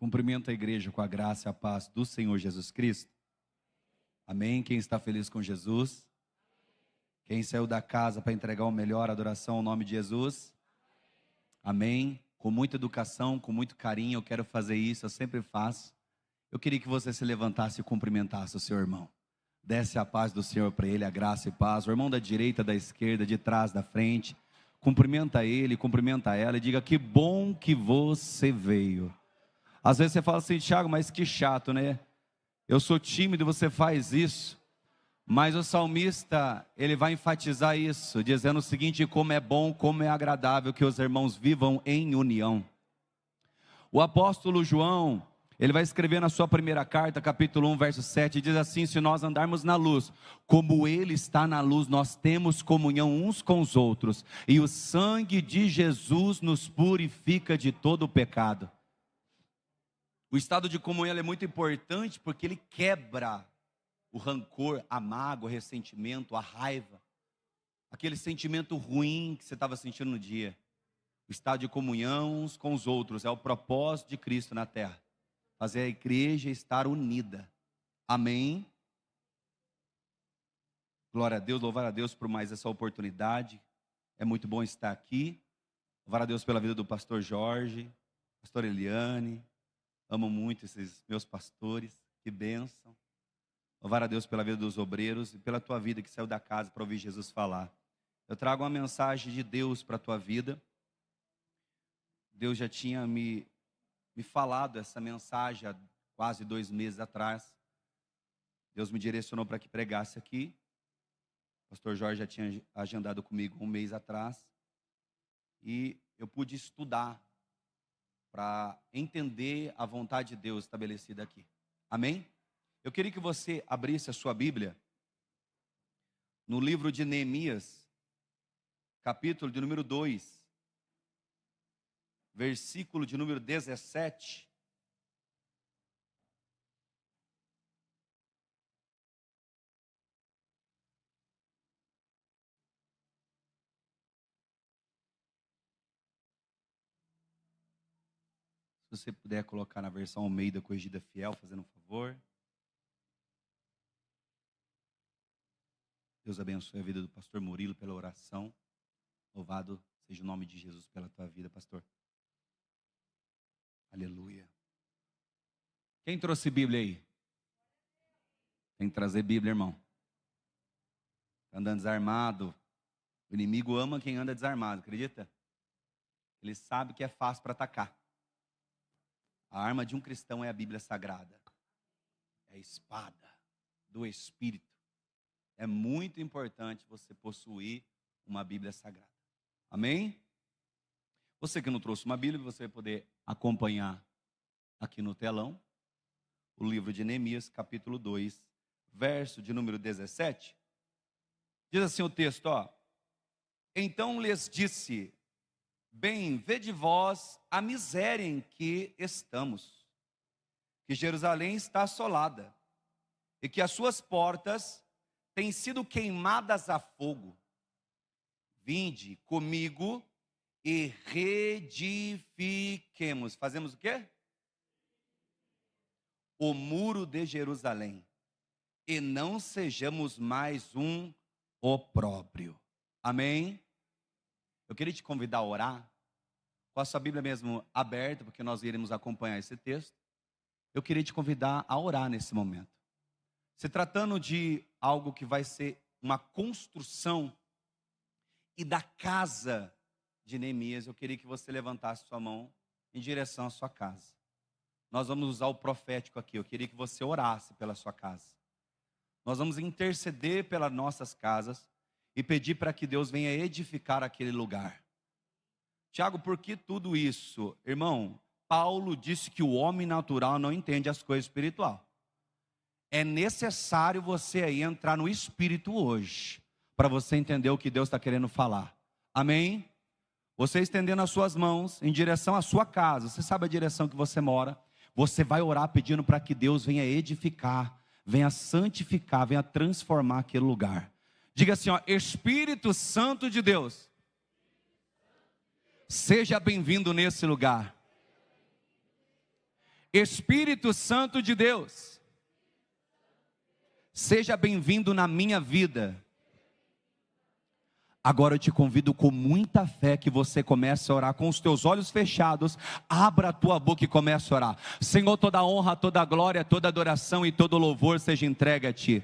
Cumprimento a igreja com a graça e a paz do Senhor Jesus Cristo. Amém? Quem está feliz com Jesus? Quem saiu da casa para entregar o melhor adoração ao nome de Jesus? Amém? Com muita educação, com muito carinho, eu quero fazer isso, eu sempre faço. Eu queria que você se levantasse e cumprimentasse o seu irmão. Desce a paz do Senhor para ele, a graça e paz. O irmão da direita, da esquerda, de trás, da frente. Cumprimenta ele, cumprimenta ela e diga: que bom que você veio. Às vezes você fala assim: Thiago, mas que chato, né? Eu sou tímido e você faz isso. Mas o salmista, ele vai enfatizar isso, dizendo o seguinte: como é bom, como é agradável que os irmãos vivam em união. O apóstolo João, ele vai escrever na sua primeira carta, capítulo 1, verso 7, diz assim: se nós andarmos na luz, como ele está na luz, nós temos comunhão uns com os outros, e o sangue de Jesus nos purifica de todo o pecado. O estado de comunhão é muito importante porque ele quebra o rancor, a mágoa, o ressentimento, a raiva, aquele sentimento ruim que você estava sentindo no dia. O estado de comunhão uns com os outros é o propósito de Cristo na terra, fazer a igreja estar unida. Amém? Glória a Deus, louvar a Deus por mais essa oportunidade. É muito bom estar aqui. Louvar a Deus pela vida do pastor Jorge, pastor Eliane. Amo muito esses meus pastores, que bênção. Louvar a Deus pela vida dos obreiros e pela tua vida que saiu da casa para ouvir Jesus falar. Eu trago uma mensagem de Deus para a tua vida. Deus já tinha me falado essa mensagem há quase 2 meses atrás. Deus me direcionou para que pregasse aqui. O pastor Jorge já tinha agendado comigo 1 mês atrás. E eu pude estudar para entender a vontade de Deus estabelecida aqui. Amém? Eu queria que você abrisse a sua Bíblia no livro de Neemias, capítulo de número 2, versículo de número 17. Se você puder colocar na versão Almeida Corrigida Fiel, fazendo um favor. Deus abençoe a vida do pastor Murilo pela oração. Louvado seja o nome de Jesus pela tua vida, pastor. Aleluia. Quem trouxe Bíblia aí? Tem que trazer Bíblia, irmão. Está andando desarmado. O inimigo ama quem anda desarmado, acredita? Ele sabe que é fácil para atacar. A arma de um cristão é a Bíblia Sagrada. É a espada do Espírito. É muito importante você possuir uma Bíblia Sagrada. Amém? Você que não trouxe uma Bíblia, você vai poder acompanhar aqui no telão o livro de Neemias, capítulo 2, verso de número 17. Diz assim o texto, ó: então lhes disse: bem, vede vós a miséria em que estamos, que Jerusalém está assolada, e que as suas portas têm sido queimadas a fogo. Vinde comigo e reedifiquemos. Fazemos o quê? O muro de Jerusalém, e não sejamos mais um opróbrio. Amém? Eu queria te convidar a orar, com a sua Bíblia mesmo aberta, porque nós iremos acompanhar esse texto. Eu queria te convidar a orar nesse momento. Se tratando de algo que vai ser uma construção e da casa de Neemias, eu queria que você levantasse sua mão em direção à sua casa. Nós vamos usar o profético aqui. Eu queria que você orasse pela sua casa. Nós vamos interceder pelas nossas casas e pedir para que Deus venha edificar aquele lugar. Tiago, por que tudo isso? Irmão, Paulo disse que o homem natural não entende as coisas espirituais. É necessário você aí entrar no Espírito hoje, para você entender o que Deus está querendo falar. Amém? Você estendendo as suas mãos em direção à sua casa, você sabe a direção que você mora, você vai orar pedindo para que Deus venha edificar, venha santificar, venha transformar aquele lugar. Diga assim, ó: Espírito Santo de Deus, seja bem-vindo nesse lugar. Espírito Santo de Deus, seja bem-vindo na minha vida. Agora eu te convido com muita fé que você comece a orar com os teus olhos fechados. Abra a tua boca e comece a orar. Senhor, toda honra, toda glória, toda adoração e todo louvor seja entregue a Ti.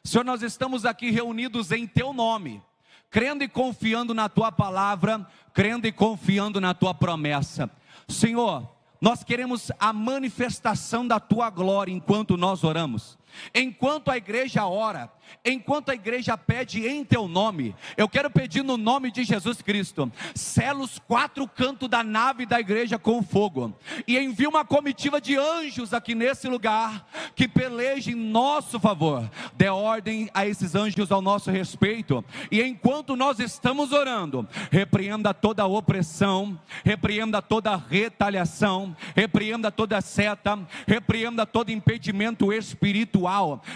Senhor, nós estamos aqui reunidos em Teu nome, crendo e confiando na Tua palavra, crendo e confiando na Tua promessa. Senhor, nós queremos a manifestação da Tua glória enquanto nós oramos. Enquanto a igreja ora, enquanto a igreja pede em Teu nome, eu quero pedir no nome de Jesus Cristo, sela os 4 cantos da nave da igreja com fogo, e envia uma comitiva de anjos aqui nesse lugar, que peleje em nosso favor, dê ordem a esses anjos ao nosso respeito, e enquanto nós estamos orando, repreenda toda opressão, repreenda toda retaliação, repreenda toda seta, repreenda todo impedimento espiritual,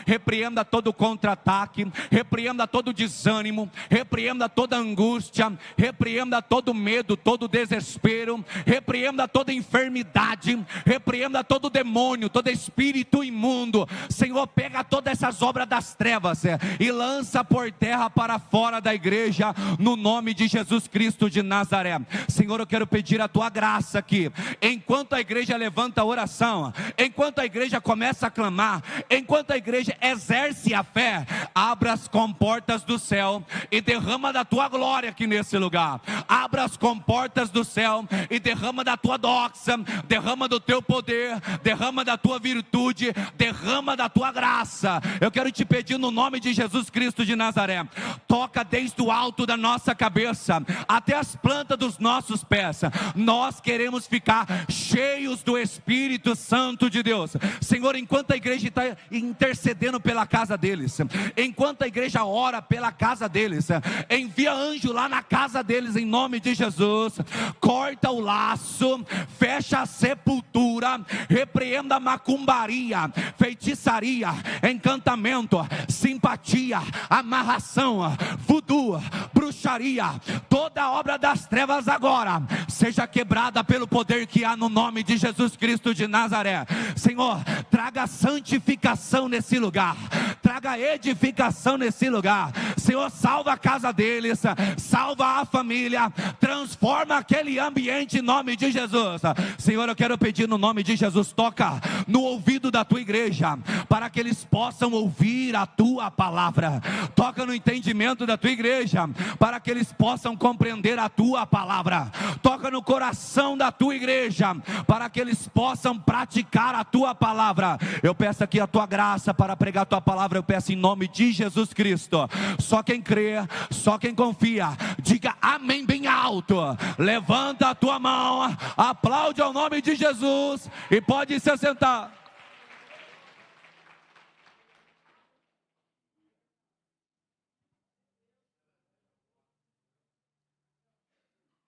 repreenda todo contra-ataque, repreenda todo desânimo, repreenda toda angústia, repreenda todo medo, todo desespero, repreenda toda enfermidade, repreenda todo demônio, todo espírito imundo. Senhor, pega todas essas obras das trevas e lança por terra para fora da igreja, no nome de Jesus Cristo de Nazaré. Senhor, eu quero pedir a Tua graça aqui, enquanto a igreja levanta a oração, enquanto a igreja começa a clamar, enquanto a igreja exerce a fé, abra as comportas do céu e derrama da Tua glória aqui nesse lugar. Abra as comportas do céu e derrama da Tua doxa, derrama do Teu poder, derrama da Tua virtude, derrama da Tua graça. Eu quero te pedir no nome de Jesus Cristo de Nazaré, toca desde o alto da nossa cabeça até as plantas dos nossos pés. Nós queremos ficar cheios do Espírito Santo de Deus. Senhor, enquanto a igreja está intercedendo pela casa deles, enquanto a igreja ora pela casa deles, envia anjo lá na casa deles em nome de Jesus. Corta o laço, fecha a sepultura, repreenda a macumbaria, feitiçaria, encantamento, simpatia, amarração, voodoo, bruxaria, toda obra das trevas agora seja quebrada pelo poder que há no nome de Jesus Cristo de Nazaré. Senhor, traga santificação nesse lugar, traga edificação nesse lugar. Senhor, salva a casa deles, salva a família, transforma aquele ambiente em nome de Jesus. Senhor, eu quero pedir no nome de Jesus, toca no ouvido da Tua igreja, para que eles possam ouvir a Tua palavra. Toca no entendimento da Tua igreja, para que eles possam compreender a Tua palavra. Toca no coração da Tua igreja, para que eles possam praticar a Tua palavra. Eu peço aqui a Tua graça para pregar a Tua palavra. Eu peço em nome de Jesus Cristo. Só quem crê, só quem confia, diga amém bem alto. Levanta a tua mão, aplaude ao nome de Jesus e pode se sentar.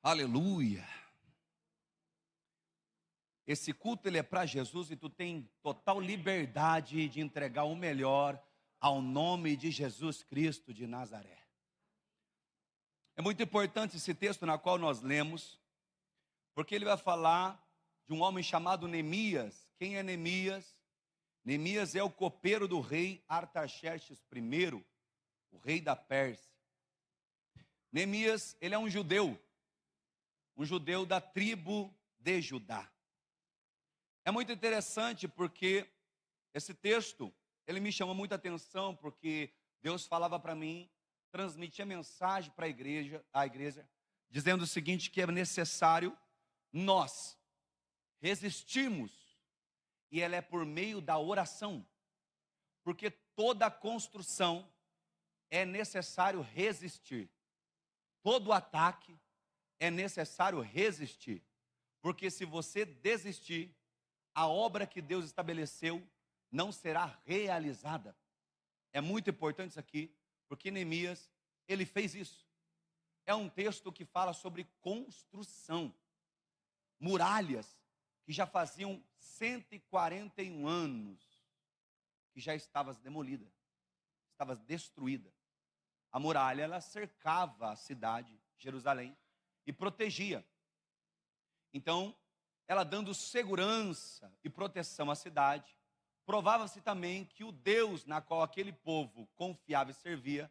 Aleluia. Esse culto ele é para Jesus e tu tem total liberdade de entregar o melhor ao nome de Jesus Cristo de Nazaré. É muito importante esse texto na qual nós lemos, porque ele vai falar de um homem chamado Neemias. Quem é Neemias? Neemias é o copeiro do rei Artaxerxes I, o rei da Pérsia. Neemias, ele é um judeu da tribo de Judá. É muito interessante porque esse texto, ele me chamou muita atenção, porque Deus falava para mim, transmitia mensagem para a igreja, dizendo o seguinte, que é necessário nós resistirmos, e ela é por meio da oração, porque toda construção é necessário resistir, todo ataque é necessário resistir, porque se você desistir, a obra que Deus estabeleceu não será realizada. É muito importante isso aqui, porque Neemias, ele fez isso. É um texto que fala sobre construção, muralhas que já faziam 141 anos, que já estava demolida, estava destruída. A muralha, ela cercava a cidade, Jerusalém, e protegia. Então, ela dando segurança e proteção à cidade. Provava-se também que o Deus na qual aquele povo confiava e servia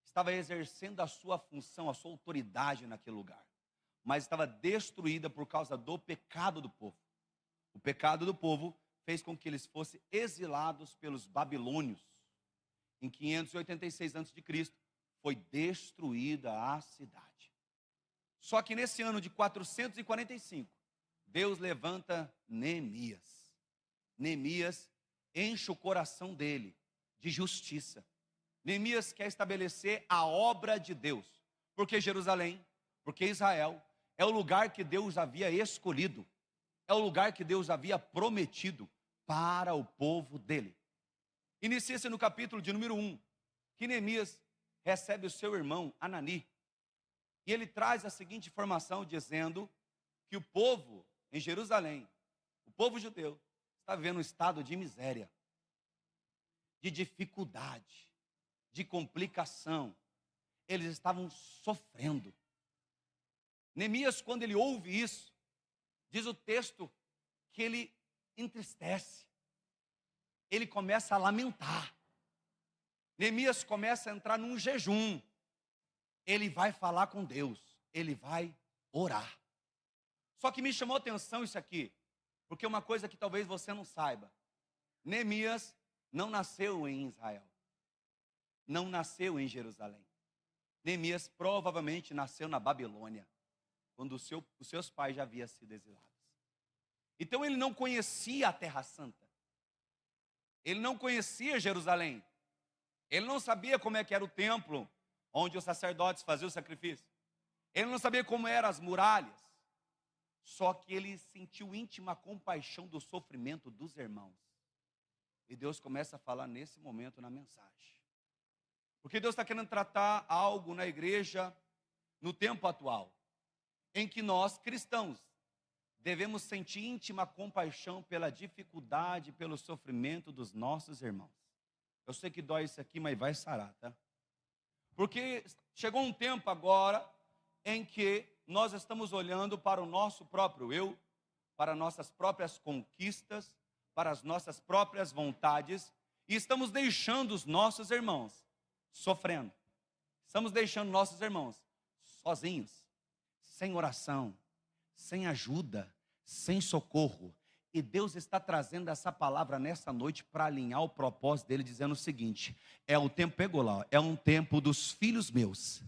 estava exercendo a sua função, a sua autoridade naquele lugar, mas estava destruída por causa do pecado do povo. O pecado do povo fez com que eles fossem exilados pelos babilônios. Em 586 a.C., foi destruída a cidade. Só que nesse ano de 445, Deus levanta Neemias. Neemias enche o coração dele de justiça. Neemias quer estabelecer a obra de Deus, porque Jerusalém, porque Israel, é o lugar que Deus havia escolhido, é o lugar que Deus havia prometido para o povo dele. Inicia-se no capítulo de número 1, que Neemias recebe o seu irmão Anani, e ele traz a seguinte informação, dizendo que o povo em Jerusalém, o povo judeu, está vivendo um estado de miséria, de dificuldade, de complicação. Eles estavam sofrendo. Neemias, quando ele ouve isso, diz o texto que ele entristece, ele começa a lamentar. Neemias começa a entrar num jejum. Ele vai falar com Deus, ele vai orar. Só que me chamou a atenção isso aqui, porque uma coisa que talvez você não saiba: Neemias não nasceu em Israel, não nasceu em Jerusalém. Neemias provavelmente nasceu na Babilônia, quando os seus pais já haviam sido exilados. Então ele não conhecia a Terra Santa, ele não conhecia Jerusalém, ele não sabia como é que era o templo onde os sacerdotes faziam o sacrifício, ele não sabia como eram as muralhas. Só que ele sentiu íntima compaixão do sofrimento dos irmãos. E Deus começa a falar nesse momento na mensagem. Porque Deus está querendo tratar algo na igreja no tempo atual, em que nós, cristãos, devemos sentir íntima compaixão pela dificuldade, pelo sofrimento dos nossos irmãos. Eu sei que dói isso aqui, mas vai sarar, tá? Porque chegou um tempo agora em que nós estamos olhando para o nosso próprio eu, para nossas próprias conquistas, para as nossas próprias vontades, e estamos deixando os nossos irmãos sofrendo. Estamos deixando nossos irmãos sozinhos, sem oração, sem ajuda, sem socorro. E Deus está trazendo essa palavra nessa noite para alinhar o propósito dele, dizendo o seguinte: é o tempo, pegou lá, é um tempo dos filhos meus,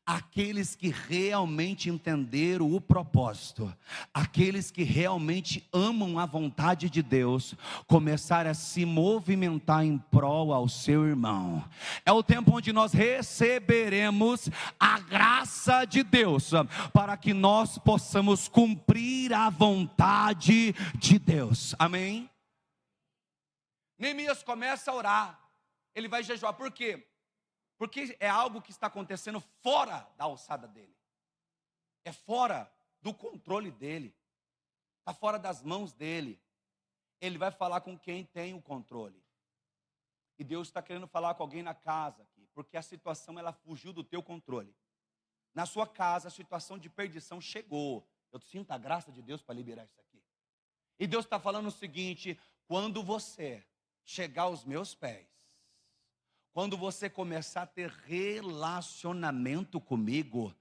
aqueles que realmente entenderam o propósito, aqueles que realmente amam a vontade de Deus, começar a se movimentar em prol ao seu irmão. É o tempo onde nós receberemos a graça de Deus, para que nós possamos cumprir a vontade de Deus. Amém? Neemias começa a orar, ele vai jejuar. Por quê? Porque é algo que está acontecendo fora da alçada dele, é fora do controle dele, está fora das mãos dele. Ele vai falar com quem tem o controle. E Deus está querendo falar com alguém na casa aqui, porque a situação ela fugiu do teu controle. Na sua casa a situação de perdição chegou. Eu sinto a graça de Deus para liberar isso aqui. E Deus está falando o seguinte: quando você chegar aos meus pés, quando você começar a ter relacionamento comigo,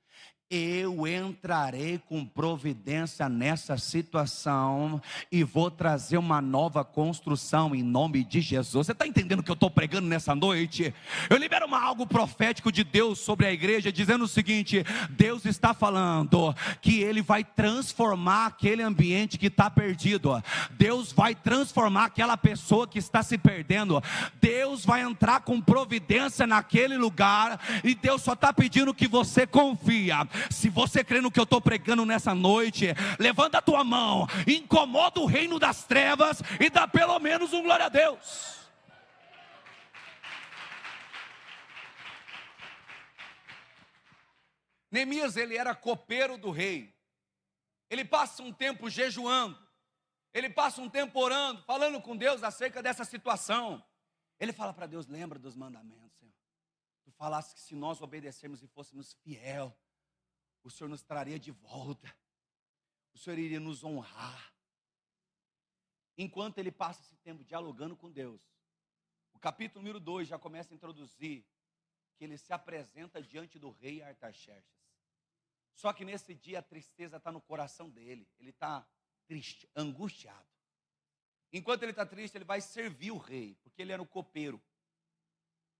eu entrarei com providência nessa situação e vou trazer uma nova construção em nome de Jesus. Você está entendendo o que eu estou pregando nessa noite? Eu libero algo profético de Deus sobre a igreja, dizendo o seguinte: Deus está falando que Ele vai transformar aquele ambiente que está perdido. Deus vai transformar aquela pessoa que está se perdendo. Deus vai entrar com providência naquele lugar, e Deus só está pedindo que você confia. Se você crê no que eu estou pregando nessa noite, levanta a tua mão, incomoda o reino das trevas e dá pelo menos um glória a Deus. Neemias, ele era copeiro do rei. Ele passa um tempo jejuando, ele passa um tempo orando, falando com Deus acerca dessa situação. Ele fala para Deus: lembra dos mandamentos, Senhor. Tu falaste que se nós obedecermos e fôssemos fiel, o Senhor nos traria de volta, o Senhor iria nos honrar. enquanto ele passa esse tempo dialogando com Deus, o capítulo número 2 já começa a introduzir que ele se apresenta diante do rei Artaxerxes. Só que nesse dia a tristeza está no coração dele, ele está triste, angustiado. Enquanto ele está triste, ele vai servir o rei, porque ele era o copeiro.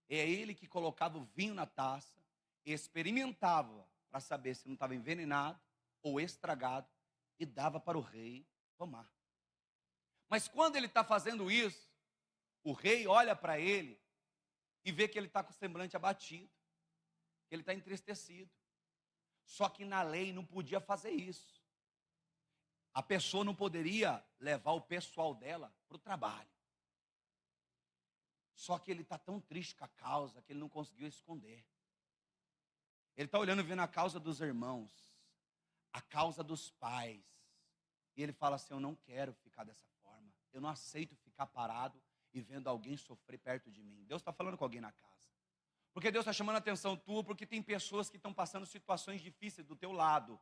É ele que colocava o vinho na taça, experimentava para saber se não estava envenenado ou estragado e dava para o rei tomar. Mas quando ele está fazendo isso, o rei olha para ele e vê que ele está com o semblante abatido, que ele está entristecido. Só que na lei não podia fazer isso. A pessoa não poderia levar o pessoal dela para o trabalho. Só que ele está tão triste com a causa que ele não conseguiu esconder. Ele está olhando e vendo a causa dos irmãos, a causa dos pais. E ele fala assim: eu não quero ficar dessa forma. Eu não aceito ficar parado e vendo alguém sofrer perto de mim. Deus está falando com alguém na casa. Porque Deus está chamando a atenção tua, porque tem pessoas que estão passando situações difíceis do teu lado.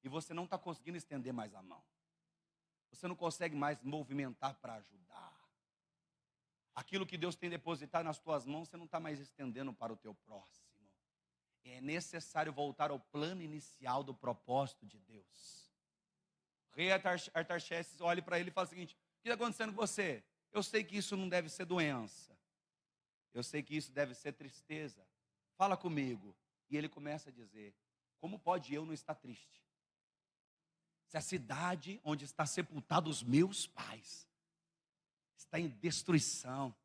E você não está conseguindo estender mais a mão. Você não consegue mais movimentar para ajudar. Aquilo que Deus tem depositado nas tuas mãos, você não está mais estendendo para o teu próximo. É necessário voltar ao plano inicial do propósito de Deus. O rei Artaxerxes olha para ele e fala o seguinte: o que está acontecendo com você? Eu sei que isso não deve ser doença. Eu sei que isso deve ser tristeza. Fala comigo. E ele começa a dizer: como pode eu não estar triste? Se a cidade onde está sepultado os meus pais está em destruição,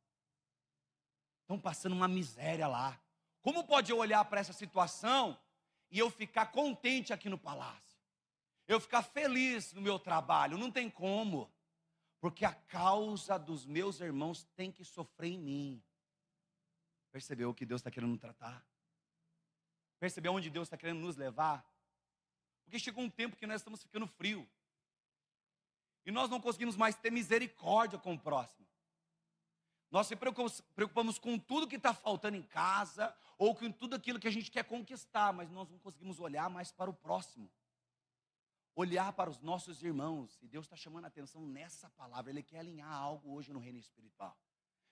estão passando uma miséria lá, como pode eu olhar para essa situação e eu ficar contente aqui no palácio? Eu ficar feliz no meu trabalho? Não tem como, porque a causa dos meus irmãos tem que sofrer em mim. Percebeu o que Deus está querendo nos tratar? Percebeu onde Deus está querendo nos levar? Porque chegou um tempo que nós estamos ficando frio. E nós não conseguimos mais ter misericórdia com o próximo. Nós se preocupamos com tudo que está faltando em casa, ou com tudo aquilo que a gente quer conquistar, mas nós não conseguimos olhar mais para o próximo. Olhar para os nossos irmãos. E Deus está chamando a atenção nessa palavra. Ele quer alinhar algo hoje no reino espiritual.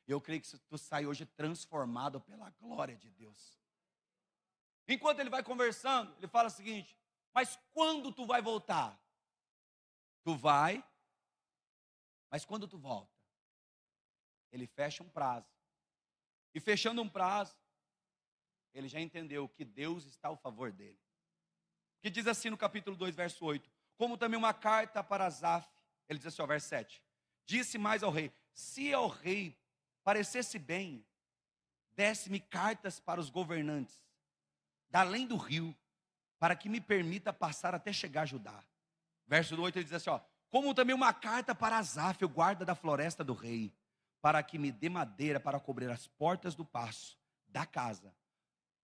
Eu creio que tu sai hoje transformado pela glória de Deus. Enquanto ele vai conversando, ele fala o seguinte: mas quando tu vai voltar? Tu vai, mas quando tu volta? Ele fecha um prazo. E fechando um prazo, ele já entendeu que Deus está ao favor dele. Que diz assim no capítulo 2, verso 8: como também uma carta para Asaf. Ele diz assim, ó, verso 7: disse mais ao rei: se ao rei parecesse bem, desse-me cartas para os governantes da além do rio, para que me permita passar até chegar a Judá. Verso 8 ele diz assim, ó: como também uma carta para Asaf, o guarda da floresta do rei, para que me dê madeira para cobrir as portas do paço da casa,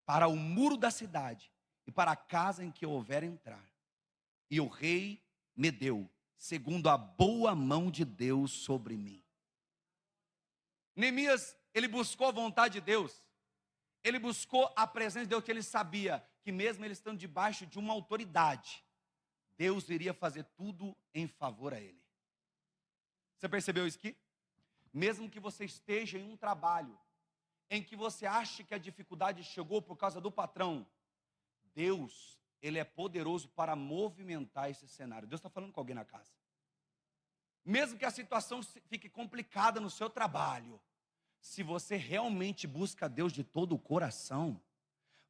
para o muro da cidade e para a casa em que eu houver entrar. E o rei me deu, segundo a boa mão de Deus sobre mim. Neemias, ele buscou a vontade de Deus. Ele buscou a presença de Deus, que ele sabia que mesmo ele estando debaixo de uma autoridade, Deus iria fazer tudo em favor a ele. Você percebeu isso aqui? Mesmo que você esteja em um trabalho em que você acha que a dificuldade chegou por causa do patrão, Deus, ele é poderoso para movimentar esse cenário. Deus está falando com alguém na casa. Mesmo que a situação fique complicada no seu trabalho, se você realmente busca Deus de todo o coração,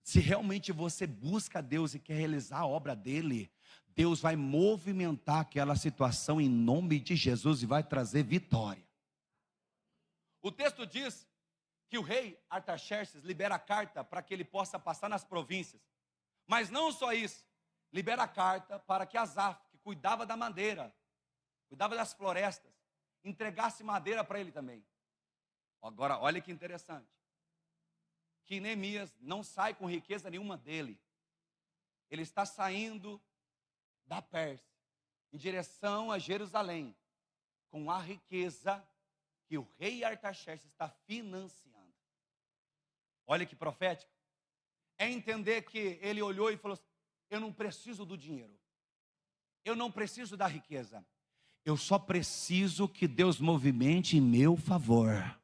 se realmente você busca Deus e quer realizar a obra dele, Deus vai movimentar aquela situação em nome de Jesus e vai trazer vitória. O texto diz que o rei Artaxerxes libera a carta para que ele possa passar nas províncias. Mas não só isso, libera a carta para que Asaf, que cuidava da madeira, cuidava das florestas, entregasse madeira para ele também. Agora, olha que interessante, que Neemias não sai com riqueza nenhuma dele. Ele está saindo da Pérsia, em direção a Jerusalém, com a riqueza que o rei Artaxerxes está financiando. Olha que profético. É entender que ele olhou e falou assim, eu não preciso do dinheiro. Eu não preciso da riqueza. Eu só preciso que Deus movimente em meu favor.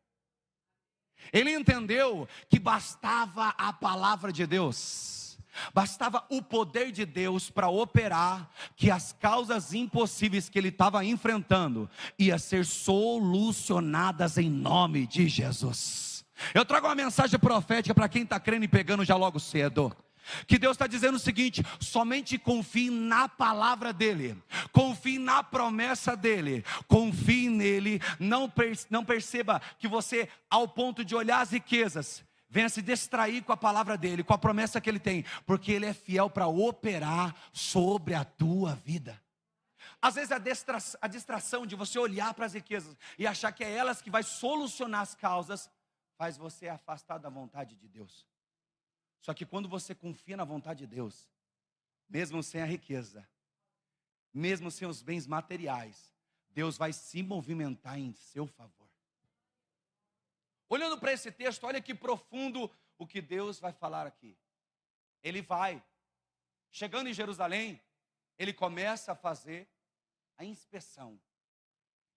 Ele entendeu que bastava a palavra de Deus, bastava o poder de Deus para operar, que as causas impossíveis que ele estava enfrentando ia ser solucionadas em nome de Jesus. Eu trago uma mensagem profética para quem está crendo e pegando já logo cedo. Que Deus está dizendo o seguinte: somente confie na palavra dEle, confie na promessa dEle, confie nele, não perceba que você, ao ponto de olhar as riquezas, venha se distrair com a palavra dEle, com a promessa que Ele tem, porque Ele é fiel para operar sobre a tua vida. Às vezes a distração de você olhar para as riquezas e achar que é elas que vai solucionar as causas, faz você afastar da vontade de Deus. Só que quando você confia na vontade de Deus, mesmo sem a riqueza, mesmo sem os bens materiais, Deus vai se movimentar em seu favor. Olhando para esse texto, olha que profundo o que Deus vai falar aqui. Ele vai, chegando em Jerusalém, ele começa a fazer a inspeção.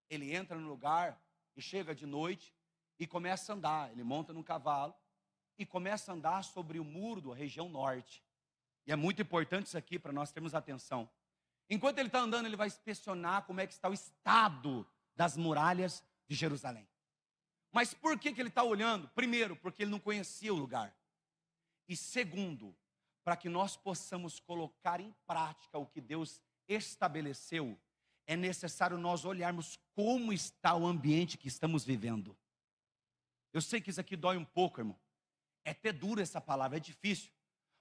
Ele entra no lugar e chega de noite e começa a andar. Ele monta num cavalo e começa a andar sobre o muro da região norte. E é muito importante isso aqui para nós termos atenção. Enquanto ele está andando, ele vai inspecionar como é que está o estado das muralhas de Jerusalém. Mas por que ele está olhando? Primeiro, porque ele não conhecia o lugar. E segundo, para que nós possamos colocar em prática o que Deus estabeleceu, é necessário nós olharmos como está o ambiente que estamos vivendo. Eu sei que isso aqui dói um pouco, irmão. É até dura essa palavra, é difícil.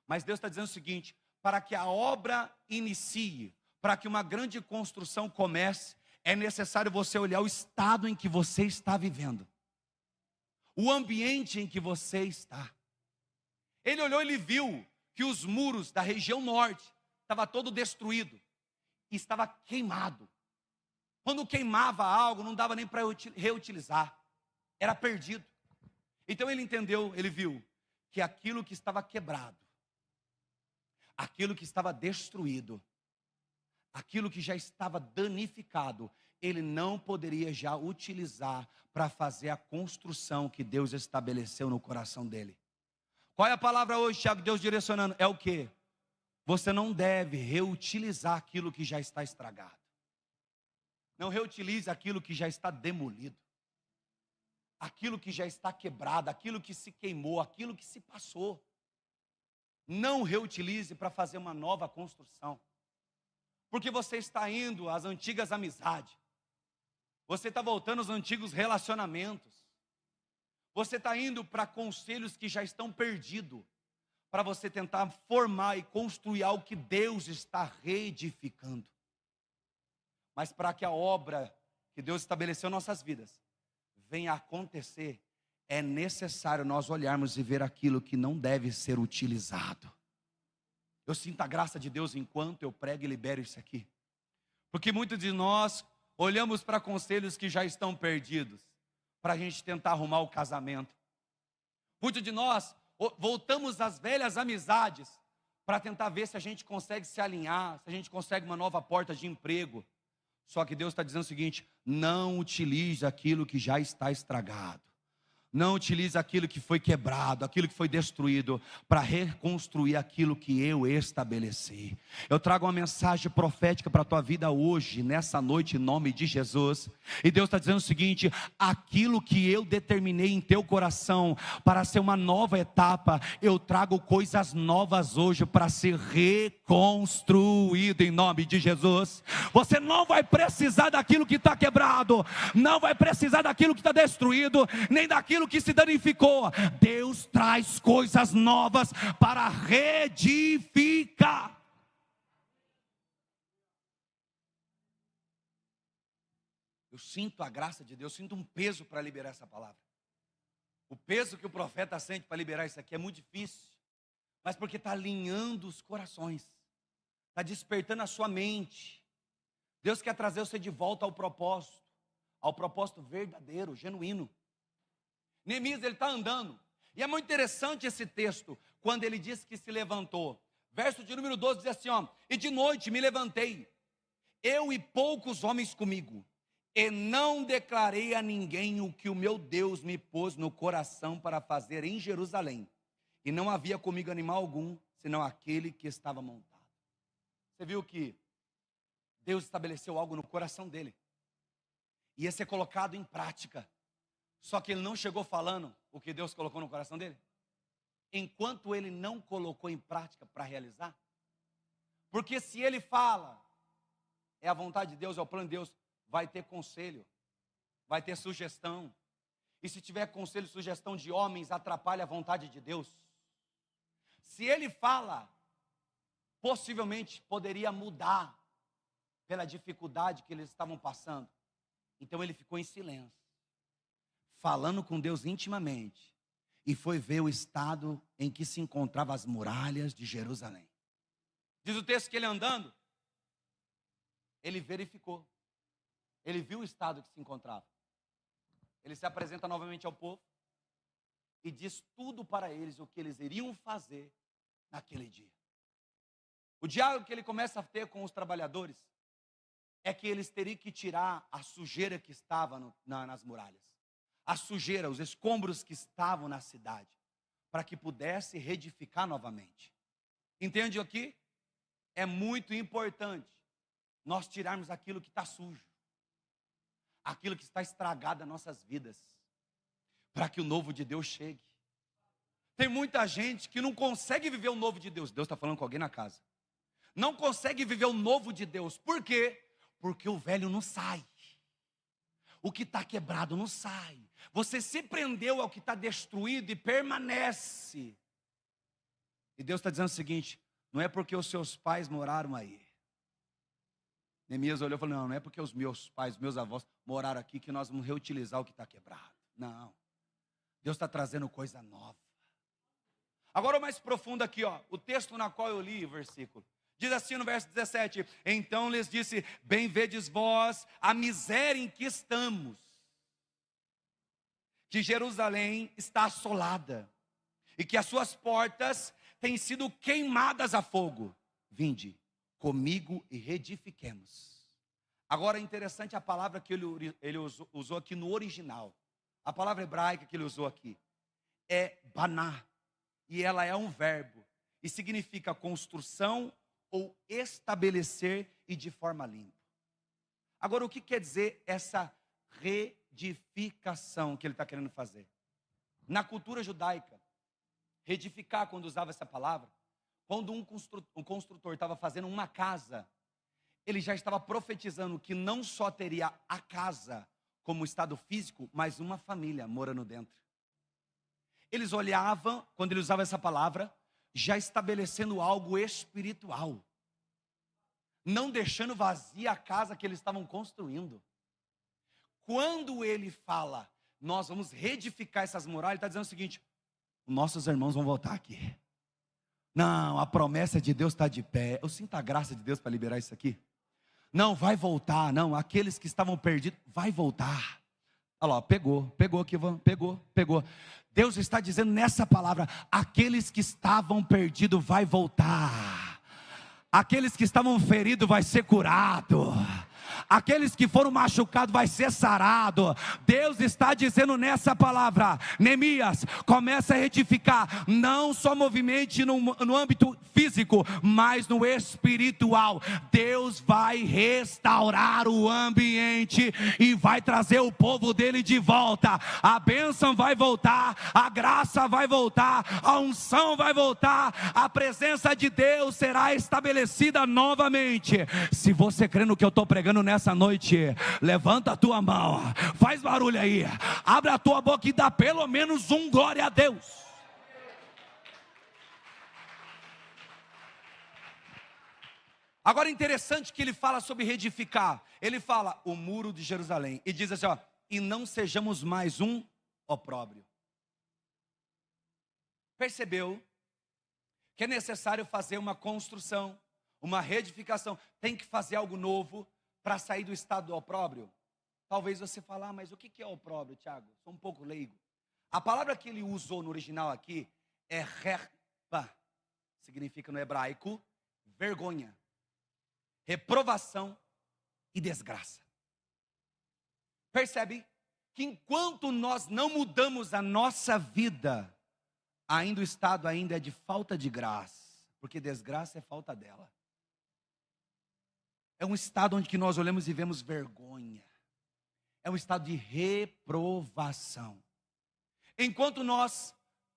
Mas Deus está dizendo o seguinte: para que a obra inicie, para que uma grande construção comece, é necessário você olhar o estado em que você está vivendo, o ambiente em que você está. Ele olhou e ele viu que os muros da região norte estavam todo destruído, estava queimado. Quando queimava algo, não dava nem para reutilizar, era perdido. Então ele entendeu, ele viu que aquilo que estava quebrado, aquilo que estava destruído, aquilo que já estava danificado, ele não poderia já utilizar para fazer a construção que Deus estabeleceu no coração dele. Qual é a palavra hoje, Tiago, Deus direcionando? É o quê? Você não deve reutilizar aquilo que já está estragado. Não reutilize aquilo que já está demolido, aquilo que já está quebrado, aquilo que se queimou, aquilo que se passou. Não reutilize para fazer uma nova construção. Porque você está indo às antigas amizades. Você está voltando aos antigos relacionamentos. Você está indo para conselhos que já estão perdidos, para você tentar formar e construir algo que Deus está reedificando. Mas para que a obra que Deus estabeleceu em nossas vidas venha a acontecer, é necessário nós olharmos e ver aquilo que não deve ser utilizado. Eu sinto a graça de Deus enquanto eu prego e libero isso aqui. Porque muitos de nós olhamos para conselhos que já estão perdidos, para a gente tentar arrumar o casamento. Muitos de nós voltamos às velhas amizades, para tentar ver se a gente consegue se alinhar, se a gente consegue uma nova porta de emprego. Só que Deus está dizendo o seguinte: não utilize aquilo que já está estragado. Não utilize aquilo que foi quebrado, aquilo que foi destruído, para reconstruir aquilo que eu estabeleci. Eu trago uma mensagem profética para a tua vida hoje, nessa noite, em nome de Jesus. E Deus está dizendo o seguinte: aquilo que eu determinei em teu coração para ser uma nova etapa, eu trago coisas novas hoje para ser reconstruído em nome de Jesus. Você não vai precisar daquilo que está quebrado, não vai precisar daquilo que está destruído, nem daquilo que se danificou. Deus traz coisas novas para reedificar. Eu sinto a graça de Deus, sinto um peso para liberar essa palavra. O peso que o profeta sente para liberar isso aqui é muito difícil, mas porque está alinhando os corações, está despertando a sua mente. Deus quer trazer você de volta ao propósito verdadeiro, genuíno. Neemias, ele está andando, e é muito interessante esse texto, quando ele diz que se levantou. Verso de número 12 diz assim, ó: e de noite me levantei, eu e poucos homens comigo, e não declarei a ninguém o que o meu Deus me pôs no coração para fazer em Jerusalém. E não havia comigo animal algum, senão aquele que estava montado. Você viu que Deus estabeleceu algo no coração dele. Ia ser colocado em prática. Só que ele não chegou falando o que Deus colocou no coração dele. Enquanto ele não colocou em prática para realizar. Porque se ele fala, é a vontade de Deus, é o plano de Deus, vai ter conselho, vai ter sugestão. E se tiver conselho e sugestão de homens, atrapalha a vontade de Deus. Se ele fala, possivelmente poderia mudar pela dificuldade que eles estavam passando. Então ele ficou em silêncio, falando com Deus intimamente, e foi ver o estado em que se encontravam as muralhas de Jerusalém. Diz o texto que ele andando, ele verificou, ele viu o estado que se encontrava. Ele se apresenta novamente ao povo e diz tudo para eles o que eles iriam fazer naquele dia. O diálogo que ele começa a ter com os trabalhadores é que eles teriam que tirar a sujeira que estava nas muralhas, a sujeira, os escombros que estavam na cidade, para que pudesse reedificar novamente. Entende aqui? É muito importante nós tirarmos aquilo que está sujo, aquilo que está estragado nas nossas vidas, para que o novo de Deus chegue. Tem muita gente que não consegue viver o novo de Deus. Deus está falando com alguém na casa. Não consegue viver o novo de Deus. Por quê? Porque o velho não sai. O que está quebrado não sai. Você se prendeu ao que está destruído e permanece. E Deus está dizendo o seguinte: não é porque os seus pais moraram aí. Neemias olhou e falou: não é porque os meus pais, meus avós moraram aqui que nós vamos reutilizar o que está quebrado. Não. Deus está trazendo coisa nova. Agora o mais profundo aqui, ó, o texto na qual eu li o versículo. Diz assim no verso 17: então lhes disse, bem vedes vós a miséria em que estamos, que Jerusalém está assolada, e que as suas portas têm sido queimadas a fogo. Vinde comigo e reedifiquemos. Agora é interessante a palavra que ele usou aqui no original. A palavra hebraica que ele usou aqui é baná, e ela é um verbo, e significa construção ou estabelecer e de forma limpa. Agora, o que quer dizer essa reedificação que ele está querendo fazer? Na cultura judaica, reedificar, quando usava essa palavra, quando um construtor estava fazendo uma casa, ele já estava profetizando que não só teria a casa como estado físico, mas uma família morando dentro. Eles olhavam, quando ele usava essa palavra, já estabelecendo algo espiritual, não deixando vazia a casa que eles estavam construindo. Quando ele fala, nós vamos reedificar essas muralhas, ele está dizendo o seguinte: nossos irmãos vão voltar aqui. Não, a promessa de Deus está de pé. Eu sinto a graça de Deus para liberar isso aqui. Não, vai voltar, não, aqueles que estavam perdidos, vai voltar. Olha lá, pegou aqui, pegou. Deus está dizendo nessa palavra: aqueles que estavam perdidos vai voltar. Aqueles que estavam feridos vai ser curado. Aqueles que foram machucados vai ser sarado. Deus está dizendo nessa palavra: Neemias, começa a retificar, não só movimente no âmbito físico, mas no espiritual. Deus vai restaurar o ambiente e vai trazer o povo dele de volta. A bênção vai voltar, a graça vai voltar, a unção vai voltar, a presença de Deus será estabelecida novamente. Se você crê no que eu estou pregando nessa noite, levanta a tua mão, faz barulho aí, abre a tua boca e dá pelo menos um glória a Deus. Agora interessante que ele fala sobre reedificar. Ele fala o muro de Jerusalém e diz assim, ó: e não sejamos mais um opróbrio. Percebeu que é necessário fazer uma construção, uma reedificação, tem que fazer algo novo para sair do estado do opróbrio? Talvez você fale, mas o que é opróbrio, Tiago? Sou um pouco leigo. A palavra que ele usou no original aqui é herpa, significa no hebraico vergonha, reprovação e desgraça. Percebe que enquanto nós não mudamos a nossa vida, ainda o estado ainda é de falta de graça, porque desgraça é falta dela. É um estado onde que nós olhamos e vemos vergonha. É um estado de reprovação. Enquanto nós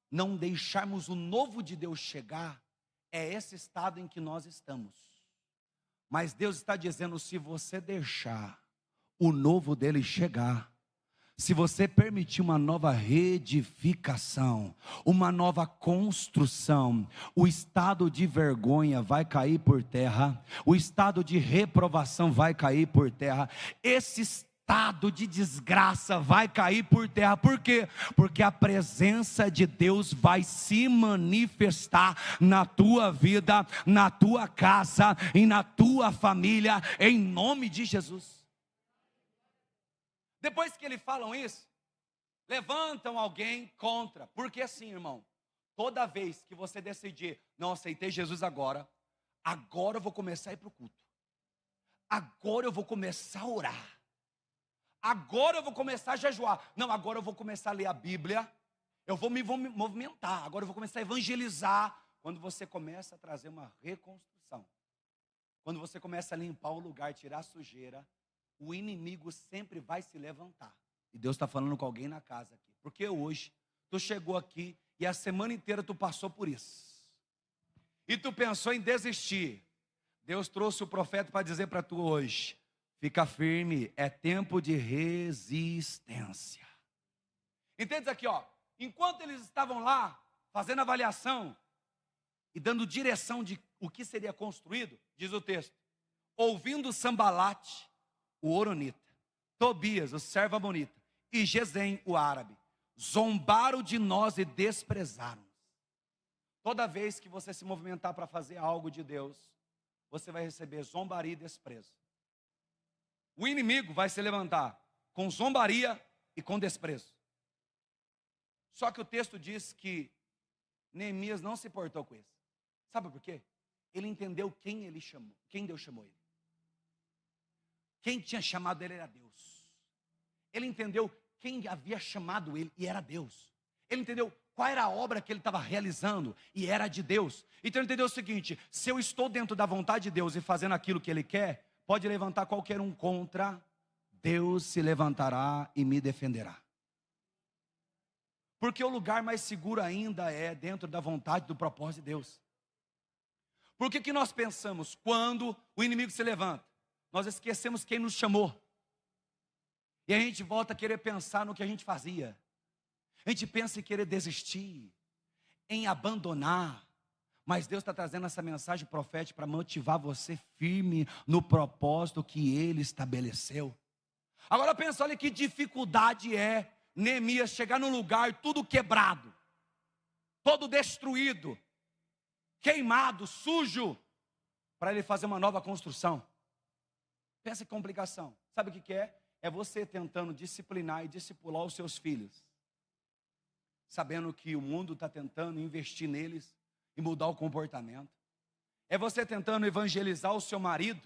não deixarmos o novo de Deus chegar, é esse estado em que nós estamos. Mas Deus está dizendo, se você deixar o novo dele chegar, se você permitir uma nova reedificação, uma nova construção, o estado de vergonha vai cair por terra, o estado de reprovação vai cair por terra, esse estado de desgraça vai cair por terra. Por quê? Porque a presença de Deus vai se manifestar na tua vida, na tua casa e na tua família, em nome de Jesus. Depois que eles falam isso, levantam alguém contra. Porque assim, irmão, toda vez que você decidir, não aceitei Jesus agora eu vou começar a ir para o culto. Agora eu vou começar a orar. Agora eu vou começar a jejuar. Não, agora eu vou começar a ler a Bíblia. Eu vou me movimentar. Agora eu vou começar a evangelizar. Quando você começa a trazer uma reconstrução. Quando você começa a limpar o lugar, tirar a sujeira, o inimigo sempre vai se levantar. E Deus está falando com alguém na casa aqui. Porque hoje, tu chegou aqui e a semana inteira tu passou por isso. E tu pensou em desistir. Deus trouxe o profeta para dizer para tu hoje, fica firme, é tempo de resistência. Entende aqui, ó? Enquanto eles estavam lá, fazendo avaliação e dando direção de o que seria construído, diz o texto, ouvindo Sambalate, o Horonita, Tobias, o servo amonita, e Gesem, o árabe, zombaram de nós e desprezaram. Toda vez que você se movimentar para fazer algo de Deus, você vai receber zombaria e desprezo. O inimigo vai se levantar com zombaria e com desprezo. Só que o texto diz que Neemias não se portou com isso. Sabe por quê? Ele entendeu quem ele chamou, quem Deus chamou ele. Quem tinha chamado ele era Deus. Ele entendeu quem havia chamado ele e era Deus. Ele entendeu qual era a obra que ele estava realizando e era de Deus. Então ele entendeu o seguinte, se eu estou dentro da vontade de Deus e fazendo aquilo que ele quer, pode levantar qualquer um contra, Deus se levantará e me defenderá. Porque o lugar mais seguro ainda é dentro da vontade, do propósito de Deus. Por que nós pensamos, quando o inimigo se levanta, nós esquecemos quem nos chamou. E a gente volta a querer pensar no que a gente fazia. A gente pensa em querer desistir, em abandonar. Mas Deus está trazendo essa mensagem profética para motivar você firme no propósito que Ele estabeleceu. Agora pensa, olha que dificuldade é Neemias chegar num lugar tudo quebrado, todo destruído, queimado, sujo, para ele fazer uma nova construção. Pensa que complicação. Sabe o que é? É você tentando disciplinar e discipular os seus filhos, sabendo que o mundo está tentando investir neles e mudar o comportamento. É você tentando evangelizar o seu marido,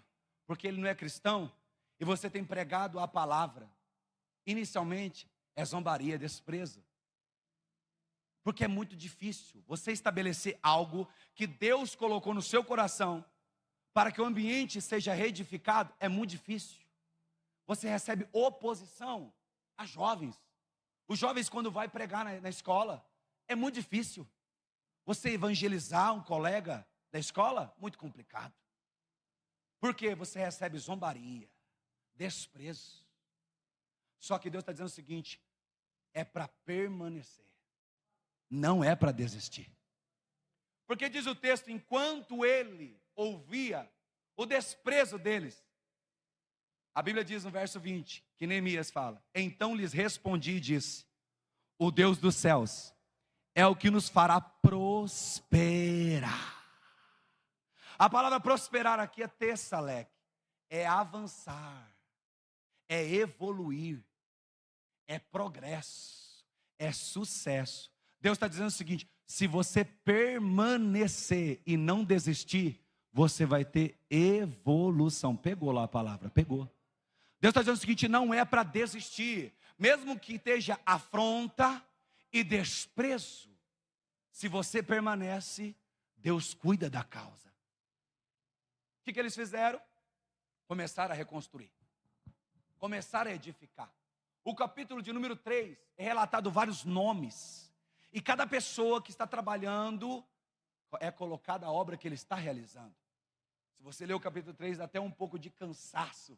porque ele não é cristão, e você tem pregado a palavra. Inicialmente, é zombaria, desprezo. Porque é muito difícil você estabelecer algo que Deus colocou no seu coração, para que o ambiente seja reedificado, é muito difícil. Você recebe oposição a jovens. Os jovens, quando vai pregar na escola, é muito difícil. Você evangelizar um colega da escola, muito complicado. Porque você recebe zombaria, desprezo. Só que Deus está dizendo o seguinte, é para permanecer, não é para desistir. Porque diz o texto, enquanto ele ouvia o desprezo deles, a Bíblia diz no verso 20, que Neemias fala, então lhes respondi e disse, o Deus dos céus é o que nos fará prosperar. A palavra prosperar aqui é tessalek, é avançar, é evoluir, é progresso, é sucesso. Deus está dizendo o seguinte, se você permanecer e não desistir, você vai ter evolução. Pegou lá a palavra? Pegou. Deus está dizendo o seguinte: não é para desistir, mesmo que esteja afronta e desprezo. Se você permanece, Deus cuida da causa. O que eles fizeram? Começaram a reconstruir, começaram a edificar. O capítulo de número 3 é relatado vários nomes, e cada pessoa que está trabalhando é colocada a obra que ele está realizando. Se você ler o capítulo 3, dá até um pouco de cansaço.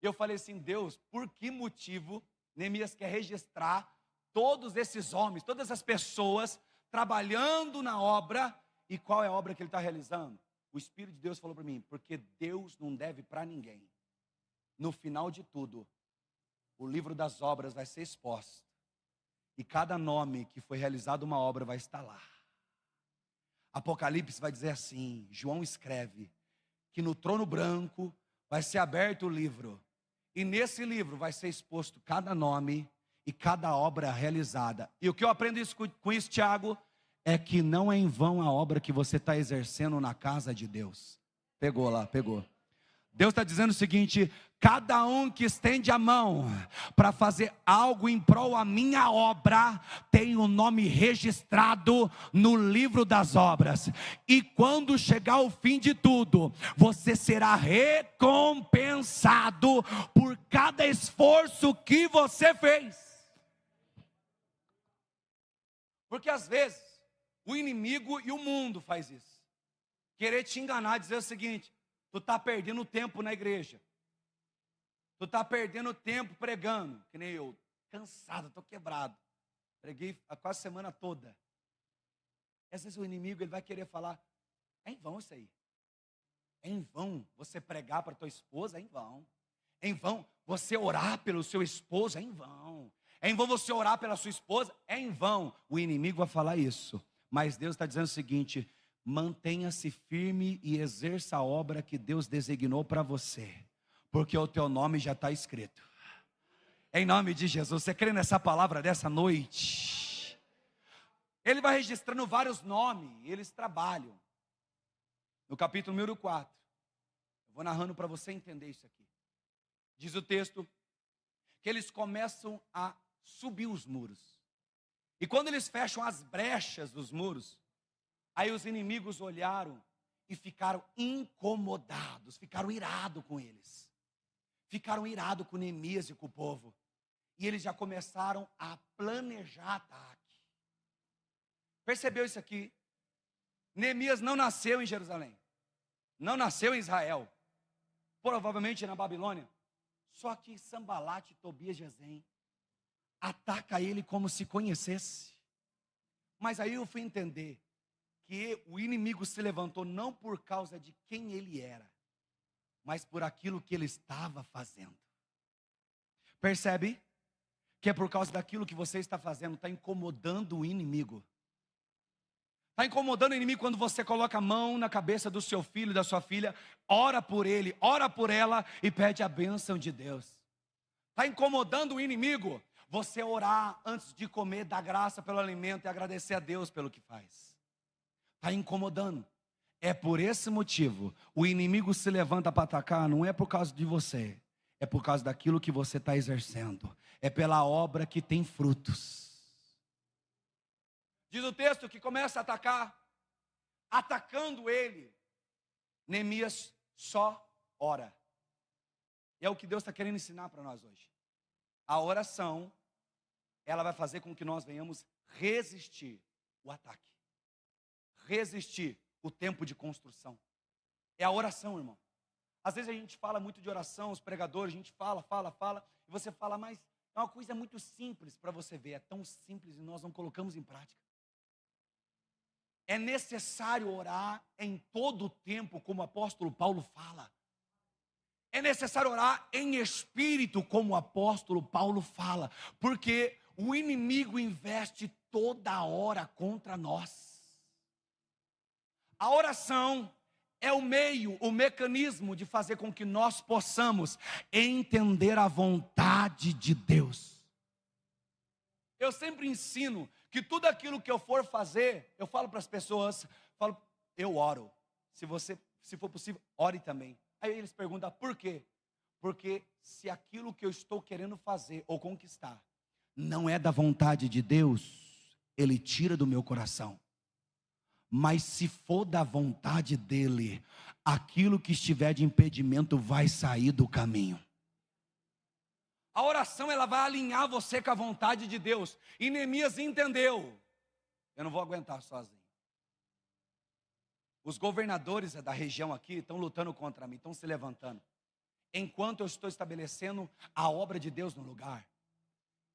Eu falei assim: Deus, por que motivo Neemias quer registrar todos esses homens, todas as pessoas trabalhando na obra, e qual é a obra que ele está realizando? O Espírito de Deus falou para mim: porque Deus não deve para ninguém. No final de tudo, o livro das obras vai ser exposto, e cada nome que foi realizado uma obra vai estar lá. Apocalipse vai dizer assim, João escreve, que no trono branco vai ser aberto o livro, e nesse livro vai ser exposto cada nome e cada obra realizada. E o que eu aprendo com isso, Tiago, é que não é em vão a obra que você está exercendo na casa de Deus. Pegou lá, pegou. Deus está dizendo o seguinte: cada um que estende a mão para fazer algo em prol a minha obra, tem o nome registrado no livro das obras. E quando chegar o fim de tudo, você será recompensado por cada esforço que você fez. Porque às vezes o inimigo e o mundo faz isso. Querer te enganar, dizer o seguinte: tu está perdendo tempo na igreja. Tu está perdendo tempo pregando. Que nem eu, cansado, estou quebrado. Preguei a quase semana toda. Às vezes o inimigo ele vai querer falar: é em vão isso aí. É em vão você pregar para tua esposa, é em vão. É em vão você orar pelo seu esposo, é em vão. É em vão você orar pela sua esposa, é em vão. O inimigo vai falar isso. Mas Deus está dizendo o seguinte: mantenha-se firme e exerça a obra que Deus designou para você, porque o teu nome já está escrito. Em nome de Jesus, você crê nessa palavra dessa noite? Ele vai registrando vários nomes, e eles trabalham. No capítulo número 4, eu vou narrando para você entender isso aqui. Diz o texto que eles começam a subir os muros. E quando eles fecham as brechas dos muros, aí os inimigos olharam e ficaram incomodados, ficaram irados com eles. Ficaram irados com Neemias e com o povo. E eles já começaram a planejar ataque. Percebeu isso aqui? Neemias não nasceu em Jerusalém. Não nasceu em Israel. Provavelmente na Babilônia. Só que Sambalate, Tobias, Gesem ataca ele como se conhecesse. Mas aí eu fui entender que o inimigo se levantou não por causa de quem ele era, mas por aquilo que ele estava fazendo. Percebe? Que é por causa daquilo que você está fazendo, está incomodando o inimigo. Está incomodando o inimigo quando você coloca a mão na cabeça do seu filho, da sua filha, ora por ele, ora por ela e pede a bênção de Deus. Está incomodando o inimigo você orar antes de comer, dar graça pelo alimento e agradecer a Deus pelo que faz. Está incomodando. É por esse motivo, o inimigo se levanta para atacar, não é por causa de você, é por causa daquilo que você está exercendo, é pela obra que tem frutos. Diz o texto que começa a atacar, atacando ele, Neemias só ora. E é o que Deus está querendo ensinar para nós hoje. A oração, ela vai fazer com que nós venhamos resistir o ataque. Resistir o tempo de construção. É a oração, irmão. Às vezes a gente fala muito de oração, os pregadores, a gente fala, e você fala, mas é uma coisa muito simples para você ver, é tão simples e nós não colocamos em prática. É necessário orar em todo o tempo, como o apóstolo Paulo fala. É necessário orar em espírito, como o apóstolo Paulo fala, porque o inimigo investe toda hora contra nós. A oração é o meio, o mecanismo de fazer com que nós possamos entender a vontade de Deus. Eu sempre ensino que tudo aquilo que eu for fazer, eu falo para as pessoas, eu oro. Se for possível, ore também. Aí eles perguntam, por quê? Porque se aquilo que eu estou querendo fazer ou conquistar não é da vontade de Deus, Ele tira do meu coração. Mas se for da vontade dEle, aquilo que estiver de impedimento vai sair do caminho. A oração, ela vai alinhar você com a vontade de Deus. E Neemias entendeu: eu não vou aguentar sozinho. Os governadores da região aqui estão lutando contra mim, estão se levantando, enquanto eu estou estabelecendo a obra de Deus no lugar.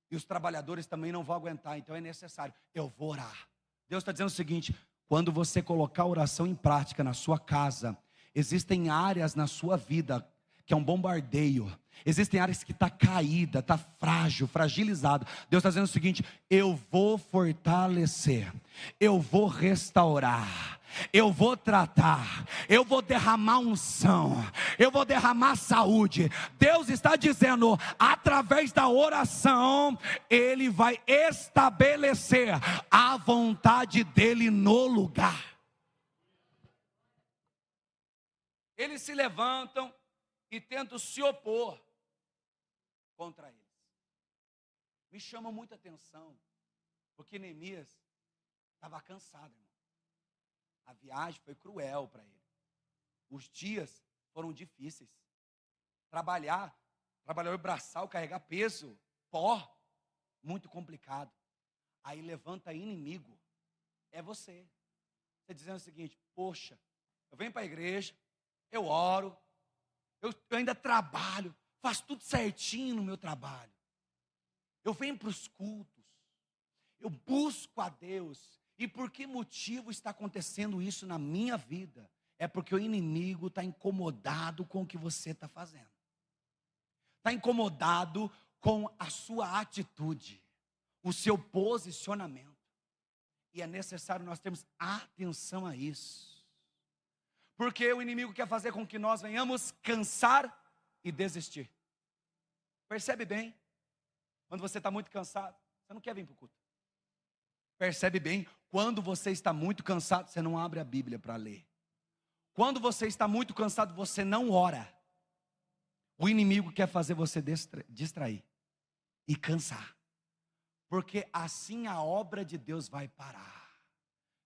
E os trabalhadores também não vão aguentar, então é necessário, eu vou orar. Deus está dizendo o seguinte: quando você colocar a oração em prática na sua casa, existem áreas na sua vida que é um bombardeio. Existem áreas que está caída, está frágil, fragilizado. Deus está dizendo o seguinte: eu vou fortalecer, eu vou restaurar, eu vou tratar, eu vou derramar unção, eu vou derramar saúde. Deus está dizendo, através da oração, Ele vai estabelecer a vontade dEle no lugar. Eles se levantam e tentam se opor contra eles. Me chama muita atenção, porque Neemias estava cansado, irmão. A viagem foi cruel para ele. Os dias foram difíceis. Trabalhar braçal, carregar peso, pó, muito complicado. Aí levanta inimigo, é você. Você dizendo o seguinte: poxa, eu venho para a igreja, eu oro, eu ainda trabalho, faço tudo certinho no meu trabalho. Eu venho para os cultos, eu busco a Deus. E por que motivo está acontecendo isso na minha vida? É porque o inimigo está incomodado com o que você está fazendo. Está incomodado com a sua atitude, o seu posicionamento. E é necessário nós termos atenção a isso. Porque o inimigo quer fazer com que nós venhamos cansar e desistir. Percebe bem? Quando você está muito cansado, você não quer vir para o culto. Percebe bem? Quando você está muito cansado, você não abre a Bíblia para ler. Quando você está muito cansado, você não ora. O inimigo quer fazer você distrair e cansar. Porque assim a obra de Deus vai parar.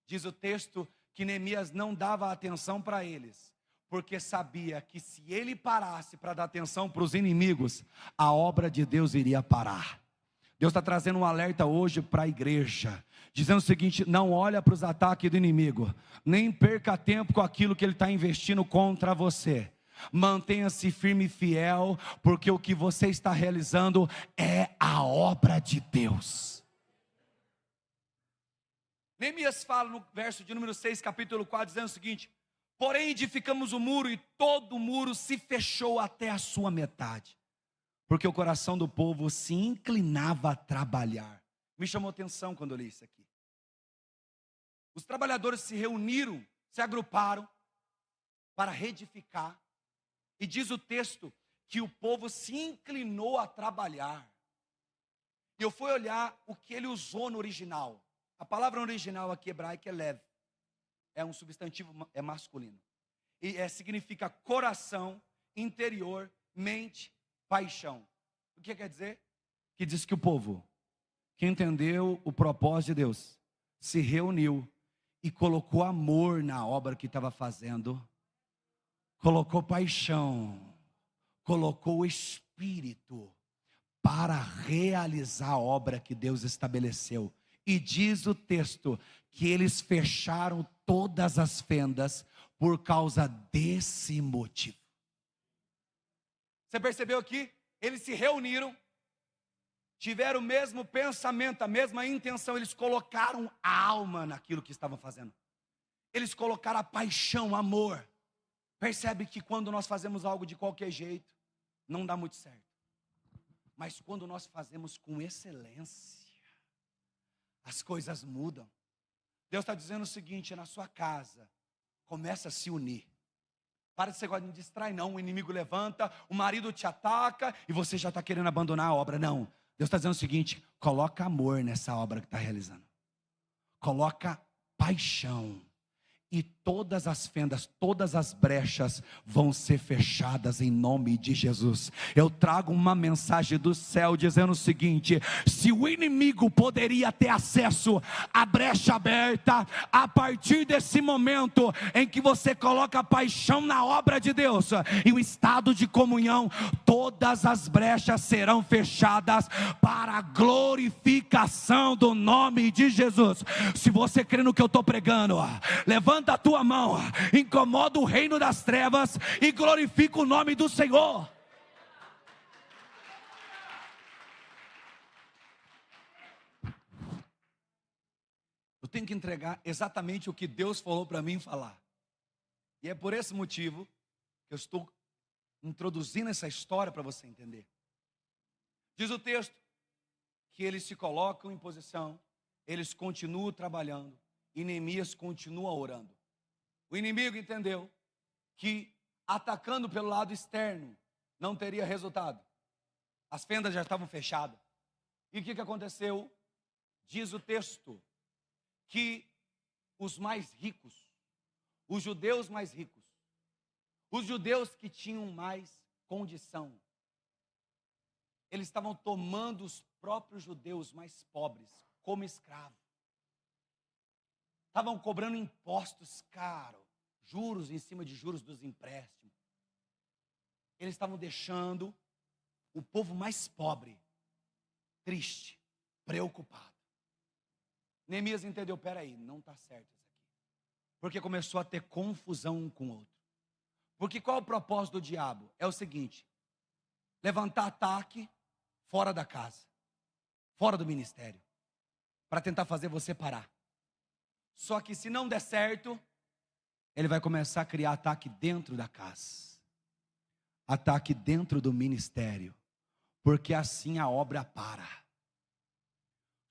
Diz o texto que Neemias não dava atenção para eles, porque sabia que se ele parasse para dar atenção para os inimigos, a obra de Deus iria parar. Deus está trazendo um alerta hoje para a igreja, dizendo o seguinte: não olha para os ataques do inimigo, nem perca tempo com aquilo que ele está investindo contra você. Mantenha-se firme e fiel, porque o que você está realizando é a obra de Deus. Neemias fala no verso de número 6, capítulo 4, dizendo o seguinte: porém edificamos o muro e todo o muro se fechou até a sua metade, porque o coração do povo se inclinava a trabalhar. Me chamou atenção quando eu li isso aqui. Os trabalhadores se reuniram, se agruparam para reedificar. E diz o texto que o povo se inclinou a trabalhar. E eu fui olhar o que ele usou no original. A palavra original aqui hebraica é lev. É um substantivo, é masculino. E significa coração, interior, mente, paixão. O que quer dizer? Que diz que o povo que entendeu o propósito de Deus se reuniu e colocou amor na obra que estava fazendo, colocou paixão, colocou o espírito para realizar a obra que Deus estabeleceu. E diz o texto que eles fecharam todas as fendas por causa desse motivo. Você percebeu aqui? Eles se reuniram, tiveram o mesmo pensamento, a mesma intenção. Eles colocaram a alma naquilo que estavam fazendo. Eles colocaram a paixão, amor. Percebe que quando nós fazemos algo de qualquer jeito, não dá muito certo. Mas quando nós fazemos com excelência, as coisas mudam. Deus está dizendo o seguinte: na sua casa, começa a se unir. Para de ser igual, não distrai não. O inimigo levanta, o marido te ataca e você já está querendo abandonar a obra. Não, Deus está dizendo o seguinte: coloca amor nessa obra que está realizando. Coloca paixão. e todas as fendas, todas as brechas vão ser fechadas em nome de Jesus. Eu trago uma mensagem do céu dizendo o seguinte: se o inimigo poderia ter acesso à brecha aberta, a partir desse momento em que você coloca a paixão na obra de Deus e o estado de comunhão, todas as brechas serão fechadas para a glorificação do nome de Jesus. Se você crê no que eu estou pregando, levanta a tua mão, incomoda o reino das trevas e glorifica o nome do Senhor. Eu tenho que entregar exatamente o que Deus falou para mim falar. E é por esse motivo que eu estou introduzindo essa história para você entender. Diz o texto que eles se colocam em posição, eles continuam trabalhando e Neemias continua orando. O inimigo entendeu que atacando pelo lado externo não teria resultado. As fendas já estavam fechadas. E o que aconteceu? Diz o texto que os mais ricos, os judeus mais ricos, os judeus que tinham mais condição, eles estavam tomando os próprios judeus mais pobres como escravos. Estavam cobrando impostos caros, juros em cima de juros dos empréstimos. Eles estavam deixando o povo mais pobre triste, preocupado. Neemias entendeu: peraí, não está certo isso aqui. Porque começou a ter confusão um com o outro. Porque qual é o propósito do diabo? É o seguinte: levantar ataque fora da casa, fora do ministério, para tentar fazer você parar. Só que se não der certo, ele vai começar a criar ataque dentro da casa, ataque dentro do ministério, porque assim a obra para.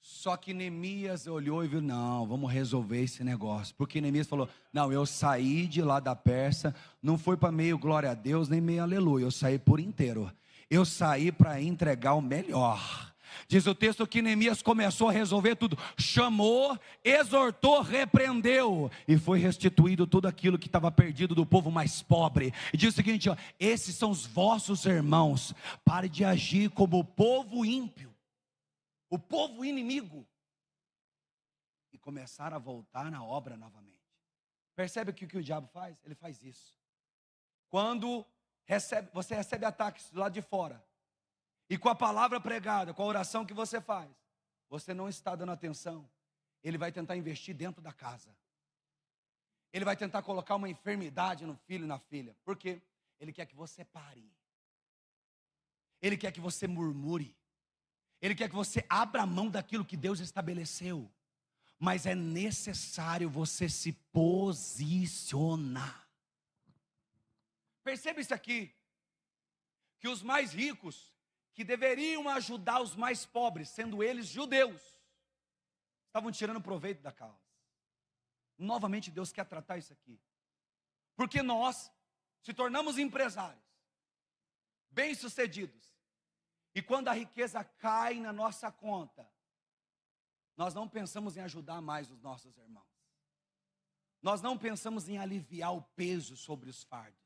Só que Neemias olhou e viu: não, vamos resolver esse negócio. Porque Neemias falou: não, eu saí de lá da Pérsia, não foi para meio glória a Deus, nem meio aleluia, eu saí por inteiro. Eu saí para entregar o melhor. Diz o texto que Neemias começou a resolver tudo, chamou, exortou, repreendeu, e foi restituído tudo aquilo que estava perdido do povo mais pobre. E diz o seguinte: ó, esses são os vossos irmãos, pare de agir como o povo ímpio, o povo inimigo, e começar a voltar na obra novamente. Percebe o que o diabo faz? Ele faz isso. Quando você recebe ataques do lado de fora, e com a palavra pregada, com a oração que você faz, você não está dando atenção, ele vai tentar investir dentro da casa. Ele vai tentar colocar uma enfermidade no filho e na filha. Por quê? Ele quer que você pare. Ele quer que você murmure. Ele quer que você abra a mão daquilo que Deus estabeleceu. Mas é necessário você se posicionar. Perceba isso aqui, que os mais ricos, que deveriam ajudar os mais pobres, sendo eles judeus, estavam tirando proveito da causa. Novamente Deus quer tratar isso aqui, porque nós se tornamos empresários, bem-sucedidos, e quando a riqueza cai na nossa conta, nós não pensamos em ajudar mais os nossos irmãos, nós não pensamos em aliviar o peso sobre os fardos.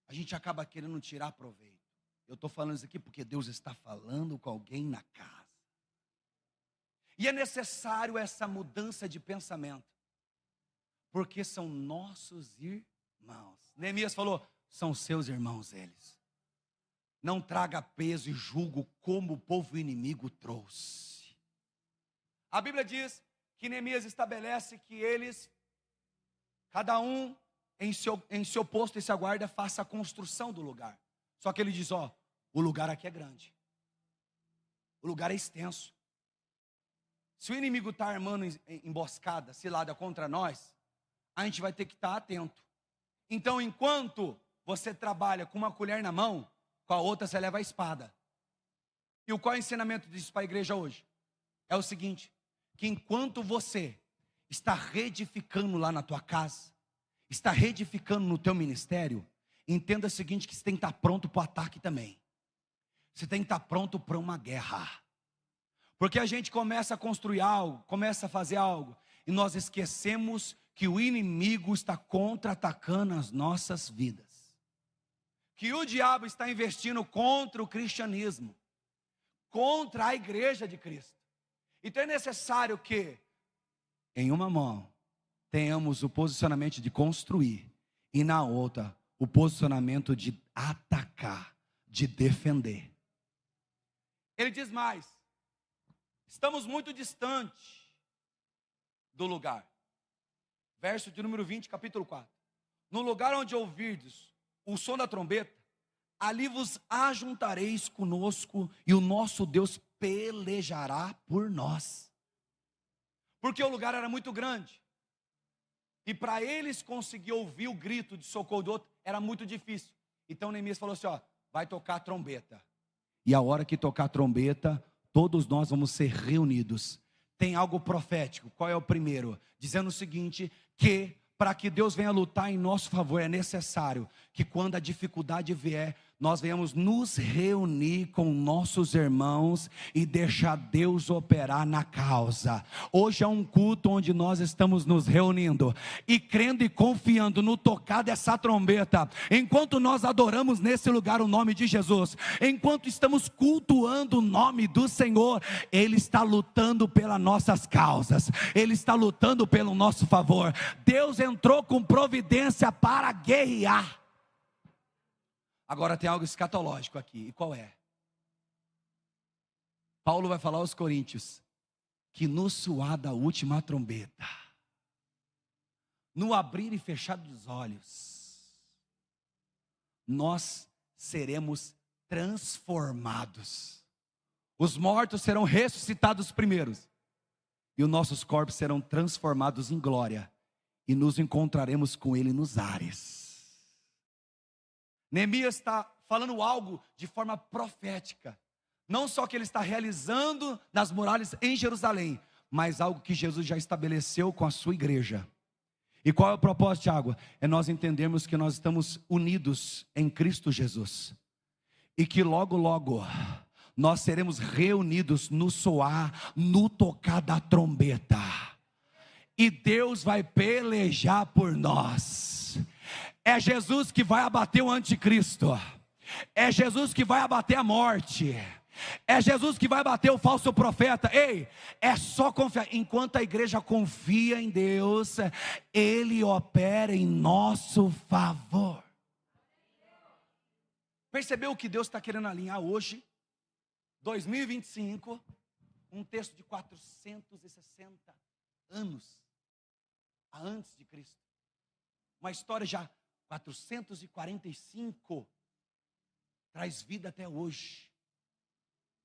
A gente acaba querendo tirar proveito. Eu estou falando isso aqui porque Deus está falando com alguém na casa. E é necessário essa mudança de pensamento, porque são nossos irmãos. Neemias falou: são seus irmãos eles. Não traga peso e julgo como o povo inimigo trouxe. A Bíblia diz que Neemias estabelece que eles, cada um em seu posto e se aguarda, faça a construção do lugar. Só que ele diz: ó, o lugar aqui é grande, o lugar é extenso. Se o inimigo está armando emboscada, cilada contra nós, a gente vai ter que estar atento. Então, enquanto você trabalha com uma colher na mão, com a outra você leva a espada. E qual é o ensinamento disso para a igreja hoje? É o seguinte: que enquanto você está reedificando lá na tua casa, está reedificando no teu ministério, entenda o seguinte, que você tem que estar pronto para o ataque também. Você tem que estar pronto para uma guerra. Porque a gente começa a construir algo, começa a fazer algo, e nós esquecemos que o inimigo está contra-atacando as nossas vidas, que o diabo está investindo contra o cristianismo, contra a igreja de Cristo. Então é necessário que, em uma mão, tenhamos o posicionamento de construir, e na outra, o posicionamento de atacar, de defender. Ele diz mais: estamos muito distante do lugar. Verso de número 20, capítulo 4. No lugar onde ouvirdes o som da trombeta, ali vos ajuntareis conosco, e o nosso Deus pelejará por nós. Porque o lugar era muito grande, e para eles conseguir ouvir o grito de socorro do outro, era muito difícil. Então Neemias falou assim: ó, vai tocar a trombeta. E a hora que tocar a trombeta, todos nós vamos ser reunidos. Tem algo profético. Qual é o primeiro? Dizendo o seguinte, que para que Deus venha lutar em nosso favor, é necessário que quando a dificuldade vier, nós venhamos nos reunir com nossos irmãos e deixar Deus operar na causa. Hoje é um culto onde nós estamos nos reunindo e crendo e confiando no tocar dessa trombeta. Enquanto nós adoramos nesse lugar o nome de Jesus, enquanto estamos cultuando o nome do Senhor, Ele está lutando pelas nossas causas, Ele está lutando pelo nosso favor. Deus entrou com providência para guerrear. Agora tem algo escatológico aqui, e qual é? Paulo vai falar aos coríntios, que no soar da última trombeta, no abrir e fechar dos olhos, nós seremos transformados. Os mortos serão ressuscitados primeiros, e os nossos corpos serão transformados em glória, e nos encontraremos com Ele nos ares. Neemias está falando algo de forma profética, não só que ele está realizando nas muralhas em Jerusalém, mas algo que Jesus já estabeleceu com a sua igreja. E qual é o propósito, Tiago? É nós entendermos que nós estamos unidos em Cristo Jesus, e que logo, logo, nós seremos reunidos no soar, no tocar da trombeta, e Deus vai pelejar por nós. É Jesus que vai abater o anticristo, é Jesus que vai abater a morte, é Jesus que vai abater o falso profeta. Ei, é só confiar. Enquanto a igreja confia em Deus, Ele opera em nosso favor. Percebeu o que Deus está querendo alinhar hoje? 2025, um texto de 460 anos antes de Cristo, uma história já 445, traz vida até hoje,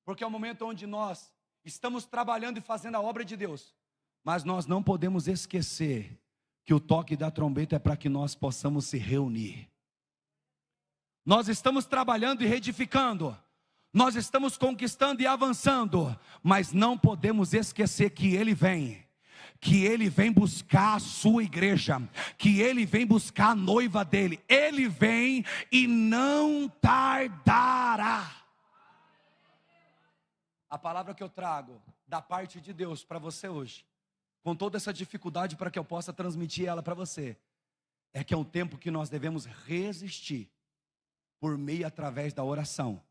porque é o momento onde nós estamos trabalhando e fazendo a obra de Deus, mas nós não podemos esquecer que o toque da trombeta é para que nós possamos se reunir. Nós estamos trabalhando e reedificando, nós estamos conquistando e avançando, mas não podemos esquecer que Ele vem, que Ele vem buscar a sua igreja, que Ele vem buscar a noiva dEle. Ele vem e não tardará. A palavra que eu trago da parte de Deus para você hoje, com toda essa dificuldade para que eu possa transmitir ela para você, é que é um tempo que nós devemos resistir, por meio através da oração,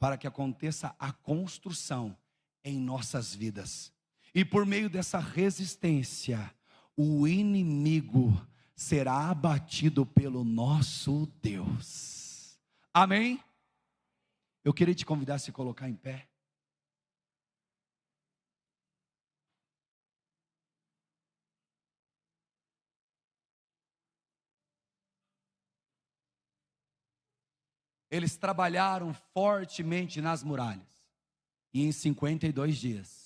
para que aconteça a construção em nossas vidas. E por meio dessa resistência, o inimigo será abatido pelo nosso Deus. Amém? Eu queria te convidar a se colocar em pé. Eles trabalharam fortemente nas muralhas, e em 52 dias,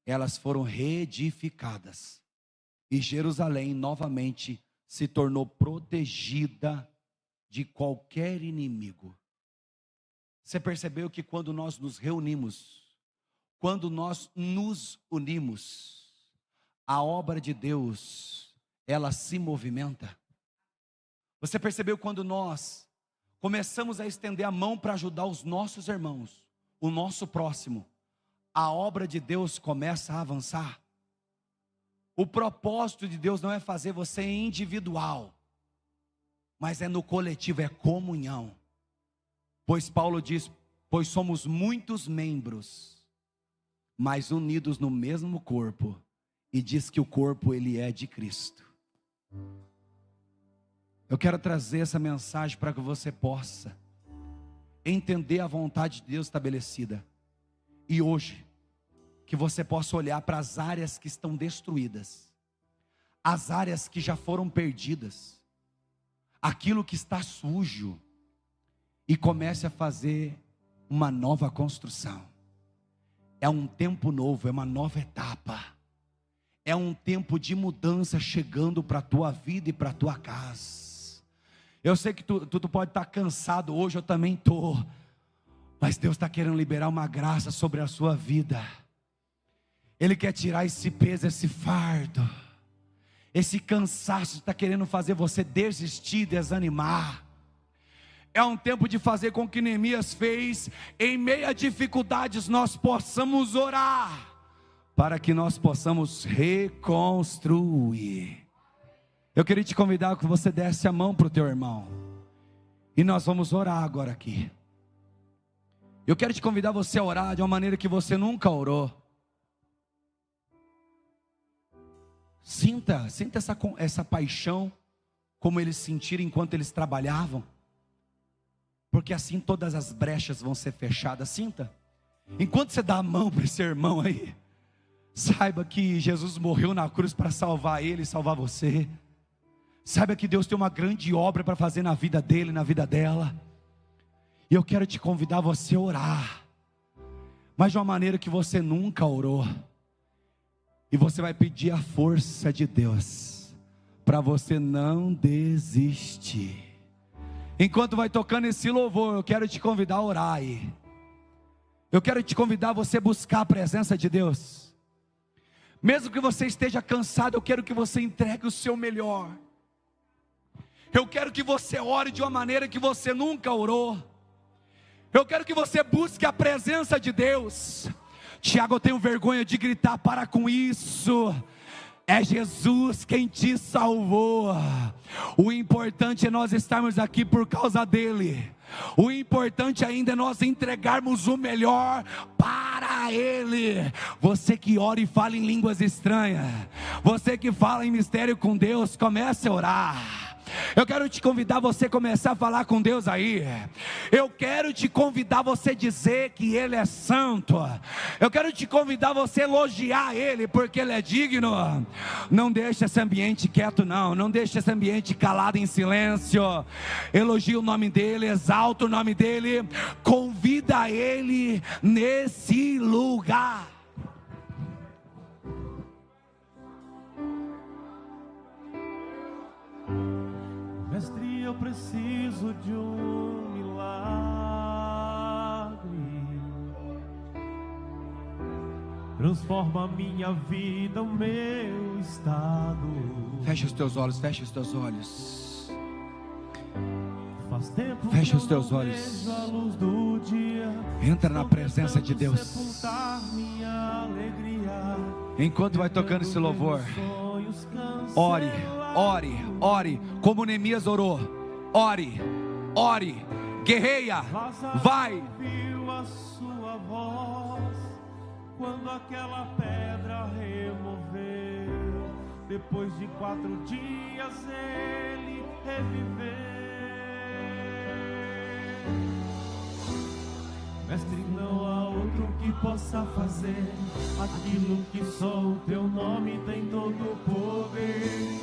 elas foram reedificadas, e Jerusalém novamente se tornou protegida de qualquer inimigo. Você percebeu que quando nós nos reunimos, quando nós nos unimos, a obra de Deus, ela se movimenta? Você percebeu quando nós começamos a estender a mão para ajudar os nossos irmãos, o nosso próximo, a obra de Deus começa a avançar? O propósito de Deus não é fazer você individual, mas é no coletivo, é comunhão. Pois Paulo diz, pois somos muitos membros, mas unidos no mesmo corpo, e diz que o corpo ele é de Cristo. Eu quero trazer essa mensagem para que você possa entender a vontade de Deus estabelecida. E hoje, que você possa olhar para as áreas que estão destruídas, as áreas que já foram perdidas, aquilo que está sujo, e comece a fazer uma nova construção. É um tempo novo, é uma nova etapa, é um tempo de mudança chegando para a tua vida e para a tua casa. Eu sei que tu pode estar cansado hoje, eu também estou, mas Deus está querendo liberar uma graça sobre a sua vida. Ele quer tirar esse peso, esse fardo, esse cansaço está querendo fazer você desistir, desanimar. É um tempo de fazer com que Neemias fez, em meio a dificuldades nós possamos orar, para que nós possamos reconstruir. Eu queria te convidar que você desse a mão para o teu irmão, e nós vamos orar agora aqui. Eu quero te convidar você a orar de uma maneira que você nunca orou. Sinta essa paixão, como eles sentiram enquanto eles trabalhavam, porque assim todas as brechas vão ser fechadas. Sinta, enquanto você dá a mão para esse irmão aí, saiba que Jesus morreu na cruz para salvar ele e salvar você. Saiba que Deus tem uma grande obra para fazer na vida dele, na vida dela. E eu quero te convidar a você orar, mas de uma maneira que você nunca orou. E você vai pedir a força de Deus, para você não desistir. Enquanto vai tocando esse louvor, eu quero te convidar a orar aí. Eu quero te convidar a você buscar a presença de Deus. Mesmo que você esteja cansado, eu quero que você entregue o seu melhor. Eu quero que você ore de uma maneira que você nunca orou. Eu quero que você busque a presença de Deus. Tiago, eu tenho vergonha de gritar, para com isso. É Jesus quem te salvou. O importante é nós estarmos aqui por causa dele. O importante ainda é nós entregarmos o melhor para ele. Você que ora e fala em línguas estranhas, você que fala em mistério com Deus, comece a orar. Eu quero te convidar a você começar a falar com Deus aí. Eu quero te convidar a você dizer que Ele é santo. Eu quero te convidar a você elogiar Ele, porque Ele é digno. Não deixe esse ambiente quieto não. Não deixe esse ambiente calado em silêncio. Elogie o nome dEle, exalta o nome dEle. Convida Ele nesse lugar. Mestre, eu preciso de um milagre. Transforma a minha vida, o meu estado. Fecha os teus olhos, fecha os teus olhos. Faz tempo fecha que os teus eu não olhos. vejo a luz do dia. Entra na Estou presença de tentando Deus. sepultar minha alegria. Enquanto vai tocando esse louvor, Sonhos ore, cancelados. ore, ore, como Neemias orou. Ore, ore, guerreia, vai. Ouviu a sua voz quando aquela pedra removeu. Depois de 4 dias ele reviveu. Mestre, não há outro que possa fazer aquilo que só o teu nome tem todo o poder.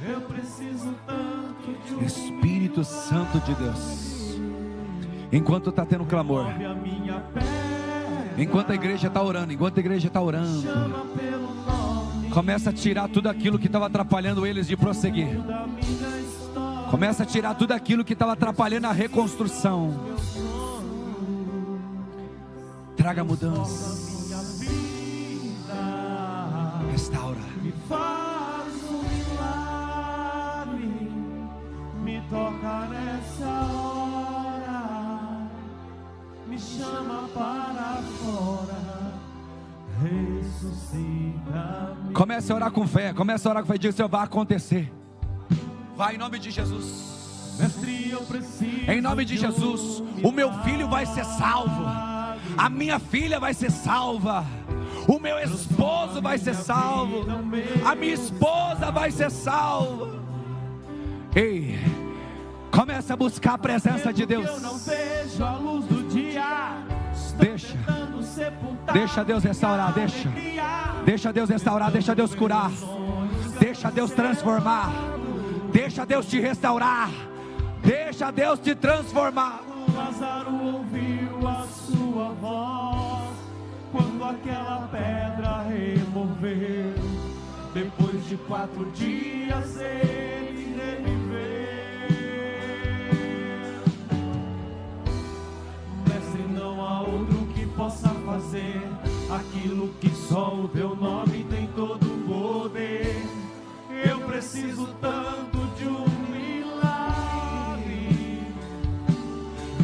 Eu preciso tanto de um Espírito Santo de Deus, enquanto está tendo clamor, Move a minha perna, enquanto a igreja está orando, chama pelo nome começa a tirar tudo aquilo que estava atrapalhando eles de prosseguir. da minha história. Começa a tirar tudo aquilo que estava atrapalhando a reconstrução. Traga mudança, Minha vida restaura. me faz um milagre, me toca nessa hora, me chama para fora, ressuscita-me. Comece a orar com fé. Comece a orar com fé. Diga: Senhor, vai acontecer. Vai em nome de Jesus. Em nome de Jesus. O meu filho vai ser salvo. A minha filha vai ser salva. O meu esposo vai ser salvo. A minha esposa vai ser salva. Ei, comece a buscar a presença de Deus. Deixa Deus restaurar. Deixa Deus restaurar. Deixa Deus curar. Deixa Deus transformar. Deixa Deus te restaurar. Deixa Deus te transformar. Lázaro ouviu a sua voz quando aquela pedra removeu. Depois de 4 dias ele reviveu. Mestre, não há outro que possa fazer aquilo que só o teu nome tem todo o poder. Eu preciso tanto de um milagre.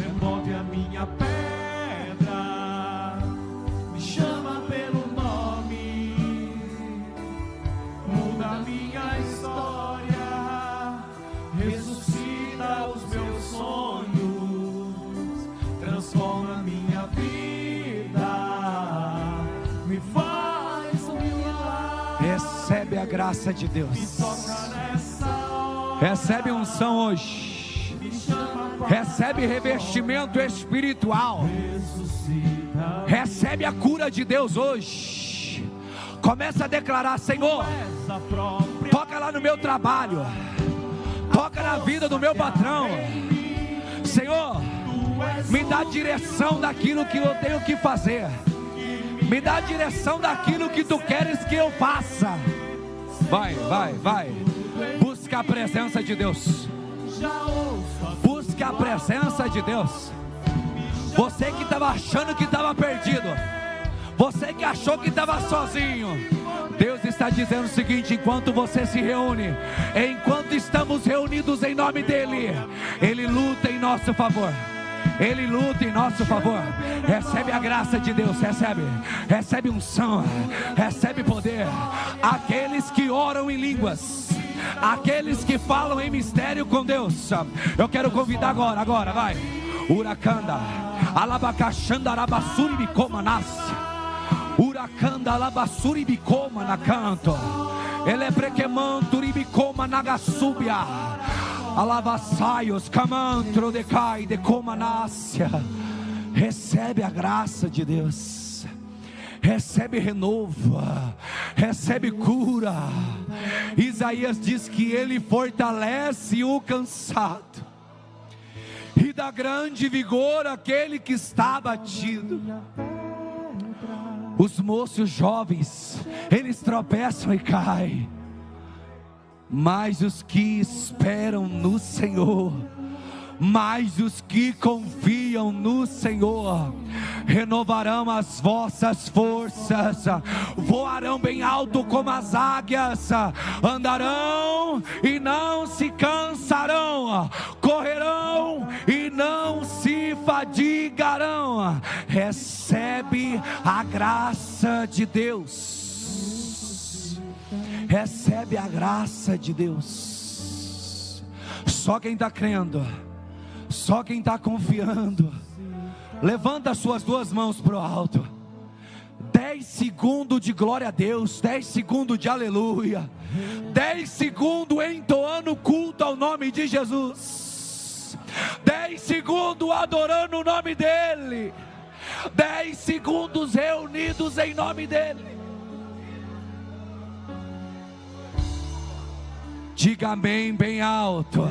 Remove a minha pedra, me chama pelo nome, muda a minha história, ressuscita os meus sonhos, transforma a minha vida, me faz um milagre. Recebe a graça de Deus. Recebe unção hoje. Recebe revestimento espiritual. Recebe a cura de Deus hoje. Começa a declarar: Senhor, toca lá no meu trabalho, toca na vida do meu patrão. Senhor, me dá direção daquilo que eu tenho que fazer. Me dá direção daquilo que tu queres que eu faça. Vai. Busca a presença de Deus. Busca a presença de Deus. Você que estava achando que estava perdido, você que achou que estava sozinho, Deus está dizendo o seguinte: enquanto você se reúne, enquanto estamos reunidos em nome dEle, Ele luta em nosso favor. Ele luta em nosso favor. Recebe a graça de Deus. Recebe unção. Recebe poder. Aqueles que oram em línguas, aqueles que falam em mistério com Deus, eu quero convidar agora, vai. Uracanda, alabacachanda, arabassuri bicoma nasce. Uracanda, alabassuri bicoma na canto. Elebrequemanto ribicoma nagasúbia. Alavassaios, camantro decai de comanácia. Recebe a graça de Deus. Recebe renovo. Recebe cura. Isaías diz que Ele fortalece o cansado e dá grande vigor àquele que está abatido. Os moços jovens, eles tropeçam e caem, mas os que esperam no Senhor, mas os que confiam no Senhor, renovarão as vossas forças, voarão bem alto como as águias, andarão e não se cansarão, correrão e não se fadigarão. Recebe a graça de Deus. Recebe a graça de Deus. Só quem está crendo, só quem está confiando, levanta as suas 2 mãos para o alto. 10 segundos de glória a Deus, 10 segundos de aleluia, 10 segundos entoando culto ao nome de Jesus, 10 segundos adorando o nome dEle, 10 segundos reunidos em nome dEle. Diga amém bem alto.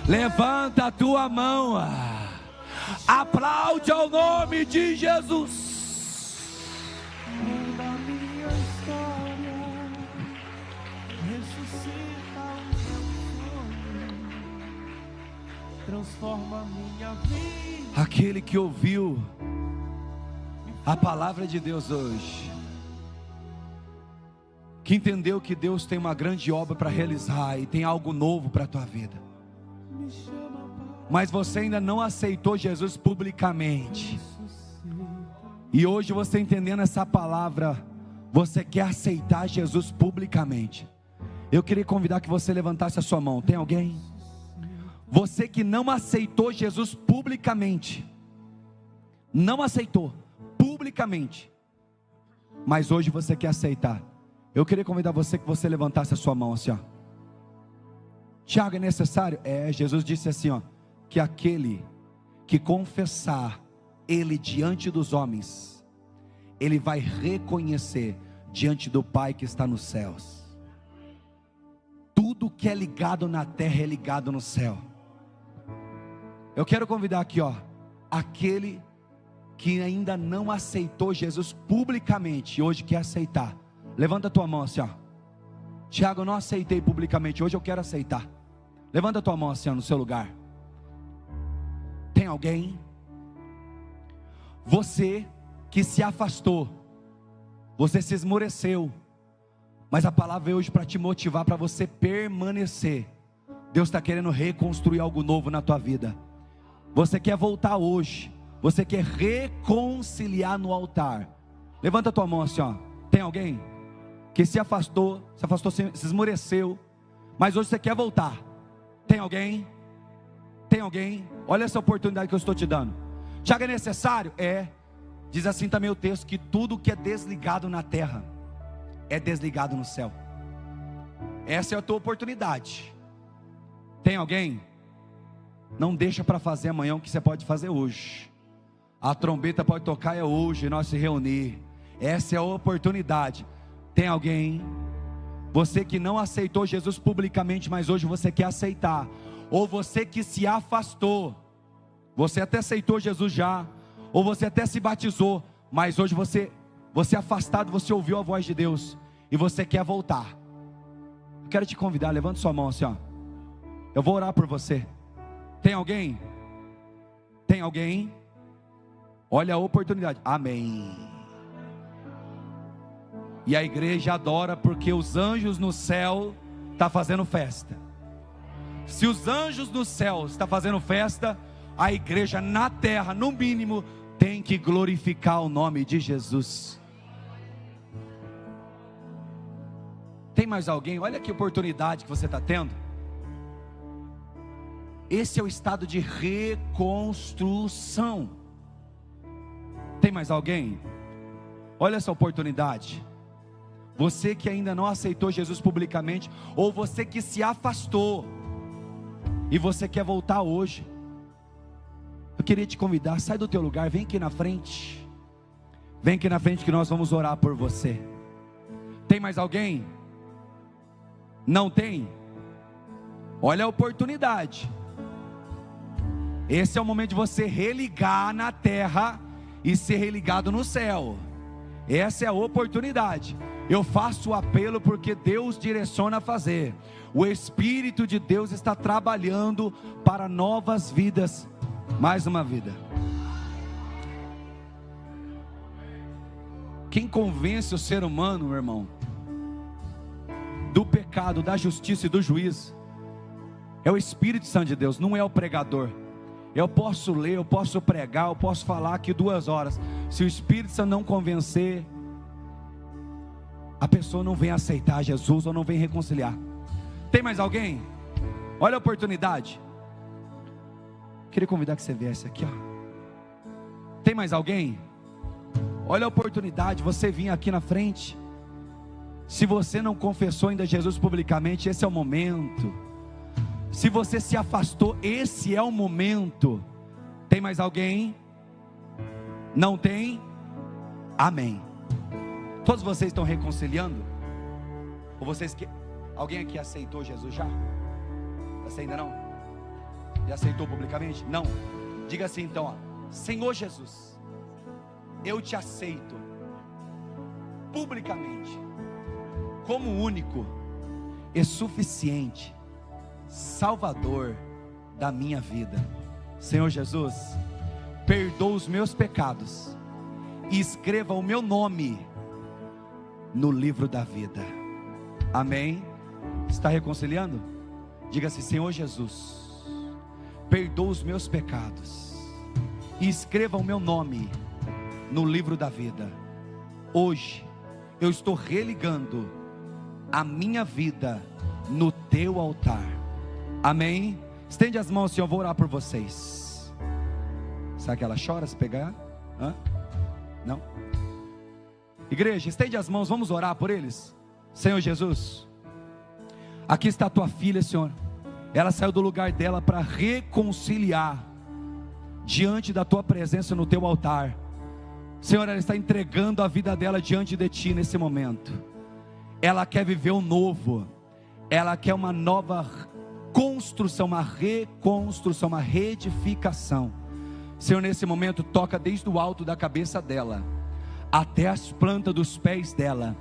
Levanta a tua mão. Aplaude ao nome de Jesus. Muda a minha história, ressuscita o meu sonho, transforma a minha vida. Aquele que ouviu a palavra de Deus hoje, que entendeu que Deus tem uma grande obra para realizar e tem algo novo para a tua vida, mas você ainda não aceitou Jesus publicamente, e hoje você entendendo essa palavra, Você quer aceitar Jesus publicamente? Eu queria convidar que você levantasse a sua mão. Tem alguém? Você que não aceitou Jesus publicamente, não aceitou publicamente, mas hoje você quer aceitar. Eu queria convidar você que você levantasse a sua mão assim, ó. Tiago, é necessário? Jesus disse assim, ó, que aquele que confessar ele diante dos homens, ele vai reconhecer diante do Pai que está nos céus. Tudo que é ligado na terra é ligado no céu. Eu quero convidar aqui, ó, aquele que ainda não aceitou Jesus publicamente e hoje quer aceitar. Levanta a tua mão assim, ó. Tiago, eu não aceitei publicamente, hoje eu quero aceitar. Levanta a tua mão assim, ó, no seu lugar. Tem alguém? Você que se afastou, você se esmoreceu, mas a palavra veio hoje para te motivar, para você permanecer. Deus está querendo reconstruir algo novo na tua vida. Você quer voltar hoje, você quer reconciliar no altar. Levanta a tua mão assim, ó. Tem alguém que se afastou, se esmoreceu, mas hoje você quer voltar? Tem alguém? Tem alguém? Olha essa oportunidade que eu estou te dando. Tiago, é necessário? Diz assim também o texto, que tudo que é desligado na terra é desligado no céu. Essa é a tua oportunidade. Tem alguém? Não deixa para fazer amanhã o que você pode fazer hoje. A trombeta pode tocar hoje, nós se reunir. Essa é a oportunidade. Tem alguém? Você que não aceitou Jesus publicamente, mas hoje você quer aceitar. Ou você que se afastou, você até aceitou Jesus já, ou você até se batizou, mas hoje você afastado, você ouviu a voz de Deus e você quer voltar. Eu quero te convidar, levanta sua mão assim, ó. Eu vou orar por você. Tem alguém? Tem alguém? Olha a oportunidade. Amém. E a igreja adora porque os anjos no céu estão fazendo festa. Se os anjos no céu estão fazendo festa, a igreja na terra, no mínimo, tem que glorificar o nome de Jesus. Tem mais alguém? Olha que oportunidade que você está tendo. Esse é o estado de reconstrução. Tem mais alguém? Olha essa oportunidade. Você que ainda não aceitou Jesus publicamente, ou você que se afastou e você quer voltar hoje, eu queria te convidar, sai do teu lugar, vem aqui na frente. Vem aqui na frente que nós vamos orar por você. Tem mais alguém? Não tem? Olha a oportunidade. Esse é o momento de você religar na terra e ser religado no céu. Essa é a oportunidade. Eu faço o apelo porque Deus direciona a fazer. O Espírito de Deus está trabalhando para novas vidas. Mais uma vida. Quem convence o ser humano, meu irmão, do pecado, da justiça e do juízo, é o Espírito Santo de Deus, não é o pregador. Eu posso ler, eu posso pregar, eu posso falar aqui 2 horas. Se o Espírito Santo não convencer, a pessoa não vem aceitar Jesus ou não vem reconciliar. Tem mais alguém? Olha a oportunidade. Queria convidar que você viesse aqui, ó. Tem mais alguém? Olha a oportunidade, você vir aqui na frente. Se você não confessou ainda Jesus publicamente, esse é o momento. Se você se afastou, esse é o momento. Tem mais alguém? Não tem? Amém. Todos vocês estão reconciliando? Ou vocês que... Alguém aqui aceitou Jesus já? Você ainda não? Já aceitou publicamente? Não. Diga assim então, ó. Senhor Jesus, eu te aceito publicamente como único e suficiente Salvador da minha vida. Senhor Jesus, perdoa os meus pecados e escreva o meu nome no livro da vida. Amém? Está reconciliando? Diga assim: Senhor Jesus, perdoa os meus pecados e escreva o meu nome no livro da vida. Hoje eu estou religando a minha vida no teu altar. Amém? Estende as mãos, Senhor, eu vou orar por vocês. Sabe que ela chora se pegar? Hã? Não? Igreja, estende as mãos, vamos orar por eles. Senhor Jesus, aqui está a tua filha, Senhor. Ela saiu do lugar dela para reconciliar diante da tua presença no teu altar. Senhor, ela está entregando a vida dela diante de ti nesse momento. Ela quer viver o novo. Ela quer uma nova construção, uma reconstrução, uma reedificação. Senhor, nesse momento toca desde o alto da cabeça dela até as plantas dos pés dela,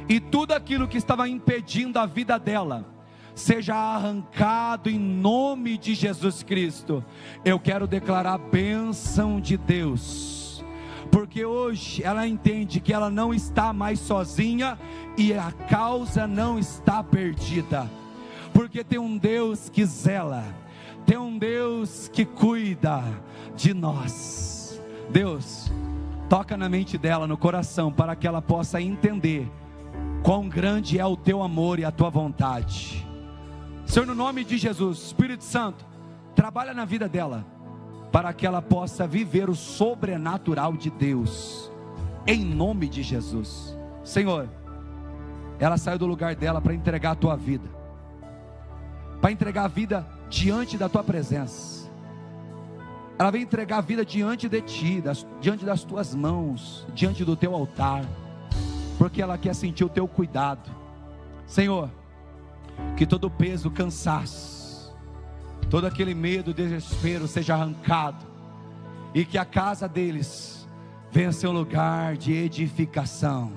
e tudo aquilo que estava impedindo a vida dela seja arrancado em nome de Jesus Cristo. Eu quero declarar a bênção de Deus, porque hoje ela entende que ela não está mais sozinha e a causa não está perdida, porque tem um Deus que zela, tem um Deus que cuida de nós. Deus, toca na mente dela, no coração, para que ela possa entender quão grande é o teu amor e a tua vontade. Senhor, no nome de Jesus, Espírito Santo, trabalha na vida dela, para que ela possa viver o sobrenatural de Deus, em nome de Jesus. Senhor, ela saiu do lugar dela para entregar a tua vida, para entregar a vida diante da tua presença. Ela vem entregar a vida diante de ti, diante das tuas mãos, diante do teu altar, porque ela quer sentir o teu cuidado. Senhor, que todo peso, cansaço, todo aquele medo, desespero seja arrancado, e que a casa deles venha ser um lugar de edificação,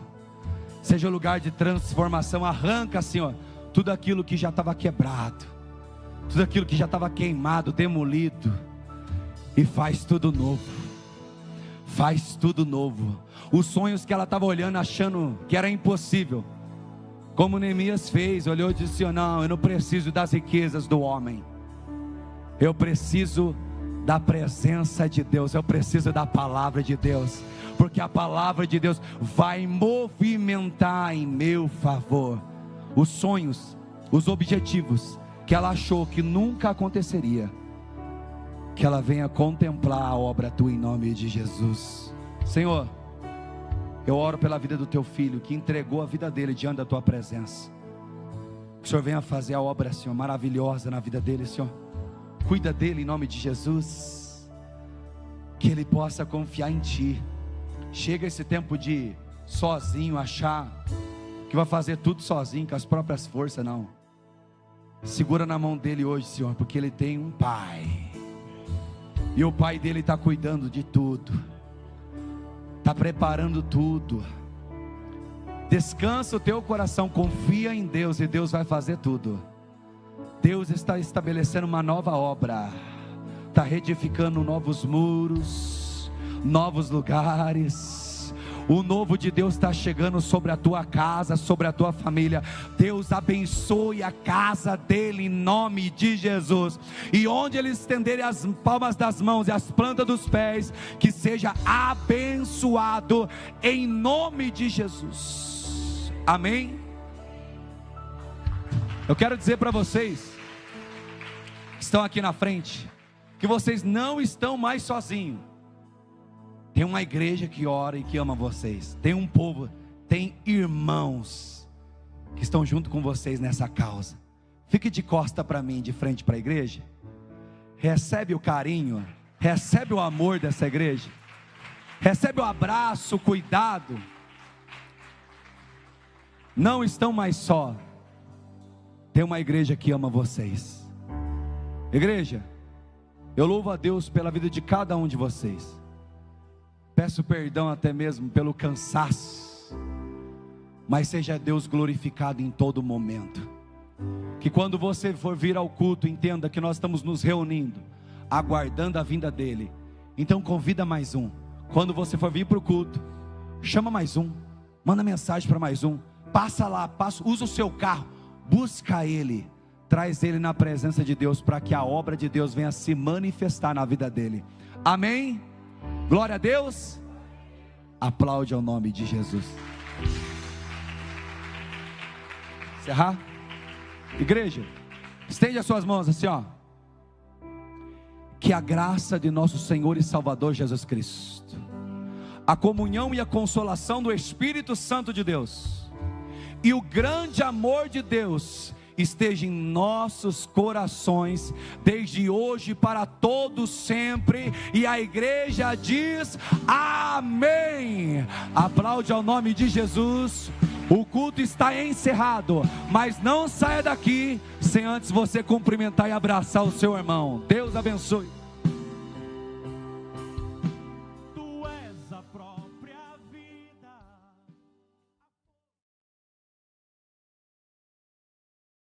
seja um lugar de transformação. Arranca, Senhor, tudo aquilo que já estava quebrado, tudo aquilo que já estava queimado, demolido, e faz tudo novo. Faz tudo novo. Os sonhos que ela estava olhando, achando que era impossível, como Neemias fez, olhou e disse: não, eu não preciso das riquezas do homem, eu preciso da presença de Deus, eu preciso da palavra de Deus, porque a palavra de Deus vai movimentar em meu favor. Os sonhos, os objetivos que ela achou que nunca aconteceria, que ela venha contemplar a obra tua em nome de Jesus. Senhor, eu oro pela vida do teu filho, que entregou a vida dele diante da tua presença. Que o Senhor venha fazer a obra, Senhor, maravilhosa na vida dele, Senhor. Cuida dele em nome de Jesus, que ele possa confiar em ti. Chega esse tempo de sozinho, achar que vai fazer tudo sozinho, com as próprias forças. Não, segura na mão dele hoje, Senhor, porque ele tem um pai, e o pai dele está cuidando de tudo, está preparando tudo. Descansa o teu coração, confia em Deus, e Deus vai fazer tudo. Deus está estabelecendo uma nova obra, está reedificando novos muros, novos lugares. O novo de Deus está chegando sobre a tua casa, sobre a tua família. Deus abençoe a casa dele em nome de Jesus. E onde ele estender as palmas das mãos e as plantas dos pés, que seja abençoado em nome de Jesus. Amém? Eu quero dizer para vocês que estão aqui na frente, que vocês não estão mais sozinhos. Tem uma igreja que ora e que ama vocês. Tem um povo, tem irmãos que estão junto com vocês nessa causa. Fique de costa para mim, de frente para a igreja. Recebe o carinho, recebe o amor dessa igreja. Recebe o abraço, o cuidado. Não estão mais só. Tem uma igreja que ama vocês. Igreja, eu louvo a Deus pela vida de cada um de vocês. Peço perdão até mesmo pelo cansaço, mas seja Deus glorificado em todo momento. Que quando você for vir ao culto, entenda que nós estamos nos reunindo, aguardando a vinda dele. Então convida mais um. Quando você for vir para o culto, chama mais um, manda mensagem para mais um, passa lá, usa o seu carro, busca ele, traz ele na presença de Deus, para que a obra de Deus venha se manifestar na vida dele. Amém? Glória a Deus. Aplaude ao nome de Jesus. Encerrar. Igreja, estende as suas mãos assim, ó. Que a graça de nosso Senhor e Salvador Jesus Cristo, a comunhão e a consolação do Espírito Santo de Deus e o grande amor de Deus esteja em nossos corações, desde hoje para todos sempre, e a igreja diz amém. Aplaude ao nome de Jesus. O culto está encerrado, mas não saia daqui sem antes você cumprimentar e abraçar o seu irmão. Deus abençoe.